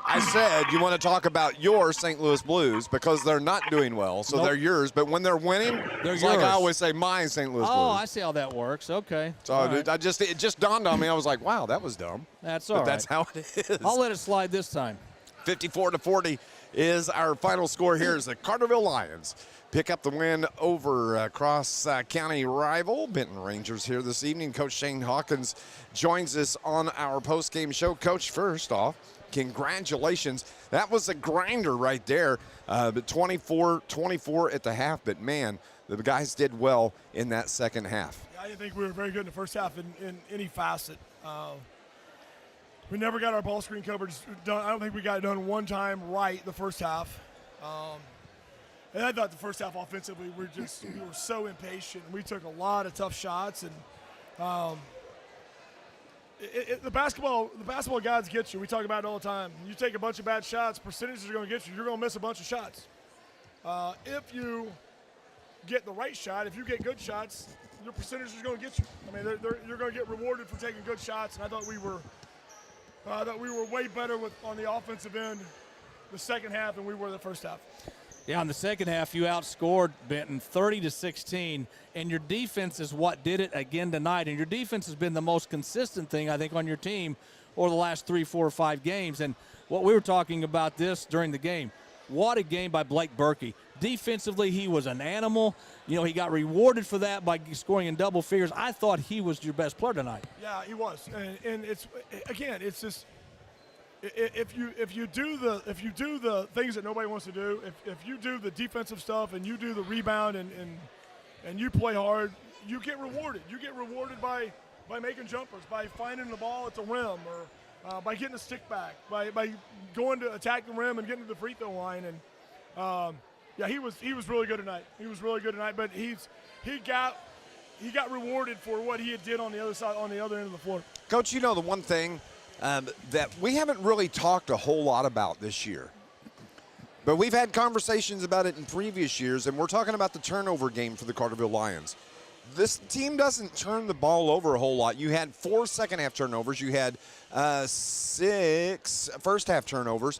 I said you want to talk about your St. Louis Blues because they're not doing well, so they're yours. But when they're winning, They're it's yours. like I always say, my St. Louis Blues. Oh, I see how that works. Okay. So right. it just dawned on me. I was like, wow, that was dumb. That's all but right. that's how it is. I'll let it slide this time. 54-40 is our final score here as the Carterville Lions pick up the win over cross-county rival Benton Rangers here this evening. Coach Shane Hawkins joins us on our post-game show. Coach, first off, congratulations. That was a grinder right there, but 24-24 at the half. But, man, the guys did well in that second half. I didn't think we were very good in the first half in any facet. We never got our ball screen coverage done. I don't think we got it done one time right the first half. And I thought the first half offensively, we were so impatient. We took a lot of tough shots, and the basketball gods get you. We talk about it all the time. You take a bunch of bad shots, percentages are going to get you. You're going to miss a bunch of shots. If you get the right shot, if you get good shots, your percentage is going to get you. I mean, you're going to get rewarded for taking good shots, and I thought we were way better on the offensive end the second half than we were the first half. Yeah, in the second half, you outscored Benton 30-16, and your defense is what did it again tonight. And your defense has been the most consistent thing, I think, on your team over the last 3, 4, or 5 games. And what we were talking about this during the game, what a game by Blake Berkey. Defensively, he was an animal. You know, he got rewarded for that by scoring in double figures. I thought he was your best player tonight. Yeah, he was. And it's just if you do the things that nobody wants to do, if you do the defensive stuff and you do the rebound and you play hard, you get rewarded. You get rewarded by making jumpers, by finding the ball at the rim, or by getting a stick back, by going to attack the rim and getting to the free throw line. And yeah, he was really good tonight. He was really good tonight, but he got rewarded for what he did on the other side, on the other end of the floor. Coach, you know the one thing that we haven't really talked a whole lot about this year, but we've had conversations about it in previous years, and we're talking about the turnover game for the Carterville Lions. This team doesn't turn the ball over a whole lot. You had 4 second-half turnovers. You had 6 first-half turnovers.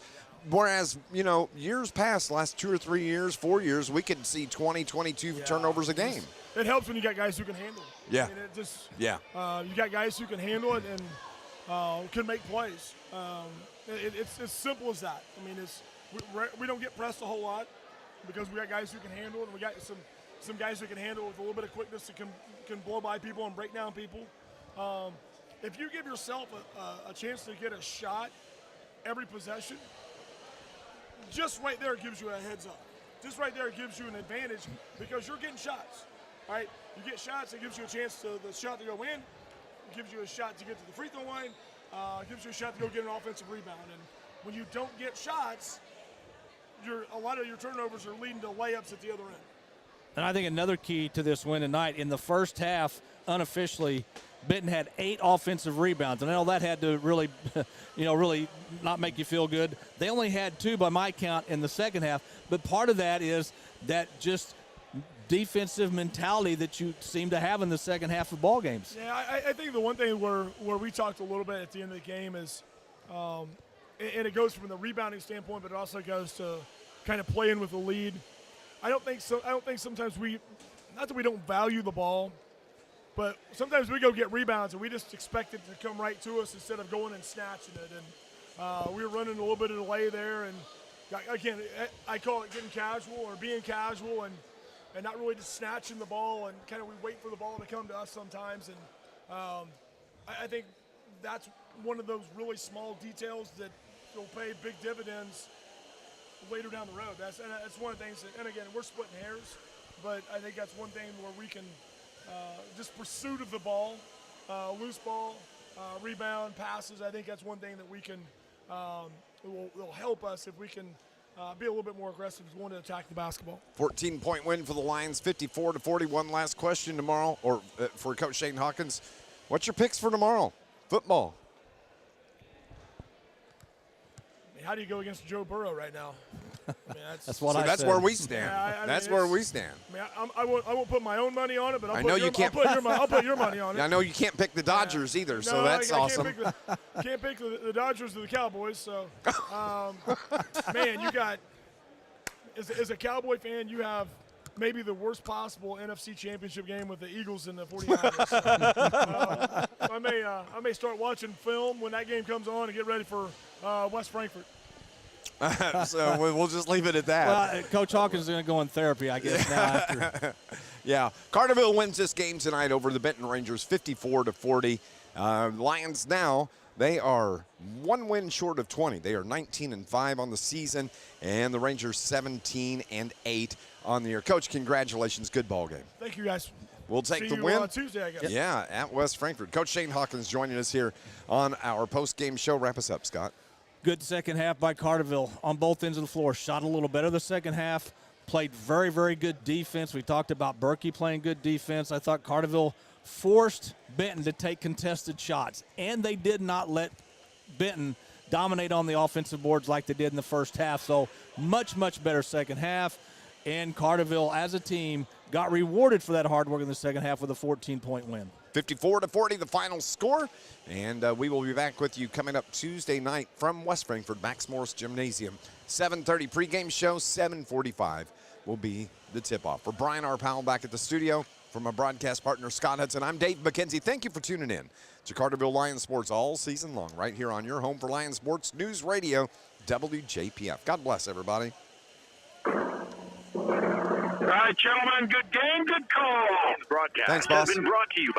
Whereas, you know, years past, last 2 or 3 years, 4 years, we could see 20, 22 turnovers a game. It helps when you got guys who can handle it. Yeah. I mean, it just, yeah. You got guys who can handle it and can make plays. It's as simple as that. I mean, we don't get pressed a whole lot because we got guys who can handle it, and we got some guys who can handle it with a little bit of quickness that can blow by people and break down people. If you give yourself a chance to get a shot every possession, just right there it gives you a heads up. Just right there it gives you an advantage because you're getting shots, right? You get shots, it gives you a chance to the shot to go in. It gives you a shot to get to the free throw line. It gives you a shot to go get an offensive rebound. And when you don't get shots, a lot of your turnovers are leading to layups at the other end. And I think another key to this win tonight, in the first half, unofficially, Benton had 8 offensive rebounds. And I know that had to really, really not make you feel good. They only had 2 by my count in the second half. But part of that is that just defensive mentality that you seem to have in the second half of ball games. Yeah, I think the one thing where we talked a little bit at the end of the game is, and it goes from the rebounding standpoint, but it also goes to kind of playing with the lead. I don't think sometimes not that we don't value the ball, but sometimes we go get rebounds and we just expect it to come right to us instead of going and snatching it. And we were running a little bit of delay there, and again, I call it getting casual or being casual and not really just snatching the ball, and kind of we wait for the ball to come to us sometimes. And I think that's one of those really small details that will pay big dividends later down the road. That's one of the things that, and again, we're splitting hairs, but I think that's one thing where we can just pursuit of the ball, loose ball, rebound, passes. I think that's one thing that we can will help us if we can be a little bit more aggressive as we want to attack the basketball. 14-point win for the Lions, 54-41. Last question tomorrow, or for Coach Shane Hawkins. What's your picks for tomorrow? Football. How do you go against Joe Burrow right now? That's what so I that's said. where we stand. Yeah, that's where we stand. I mean, I won't put my own money on it, but I'll put your money on it. I know you can't pick the Dodgers either, so that's awesome. Can't pick the Dodgers or the Cowboys. So, man, you got as a Cowboy fan, you have maybe the worst possible NFC Championship game with the Eagles and the 49ers. So, I may start watching film when that game comes on and get ready for West Frankfort. So we'll just leave it at that. Well, Coach Hawkins is going to go in therapy, I guess, now after. Yeah. Carterville wins this game tonight over the Benton Rangers 54-40. Lions now, they are one win short of 20. They are 19-5 on the season, and the Rangers 17-8 on the year. Coach, congratulations. Good ball game. Thank you, guys. We'll take See the you win. on Tuesday, I guess. Yeah, at West Frankfort. Coach Shane Hawkins joining us here on our post-game show. Wrap us up, Scott. Good second half by Carterville on both ends of the floor. Shot a little better the second half. Played very, very good defense. We talked about Berkey playing good defense. I thought Carterville forced Benton to take contested shots, and they did not let Benton dominate on the offensive boards like they did in the first half. So much, much better second half. And Carterville, as a team, got rewarded for that hard work in the second half with a 14-point win. 54-40, the final score. And we will be back with you coming up Tuesday night from West Frankfort, Max Morris Gymnasium. 7:30 pregame show, 7:45 will be the tip-off. For Brian R. Powell back at the studio, from my broadcast partner, Scott Hudson, I'm Dave McKenzie. Thank you for tuning in to Carterville Lions Sports all season long, right here on your home for Lions Sports, News Radio WJPF. God bless, everybody. All right, gentlemen, good game, good call. Broadcast Thanks, boss. has been brought to you by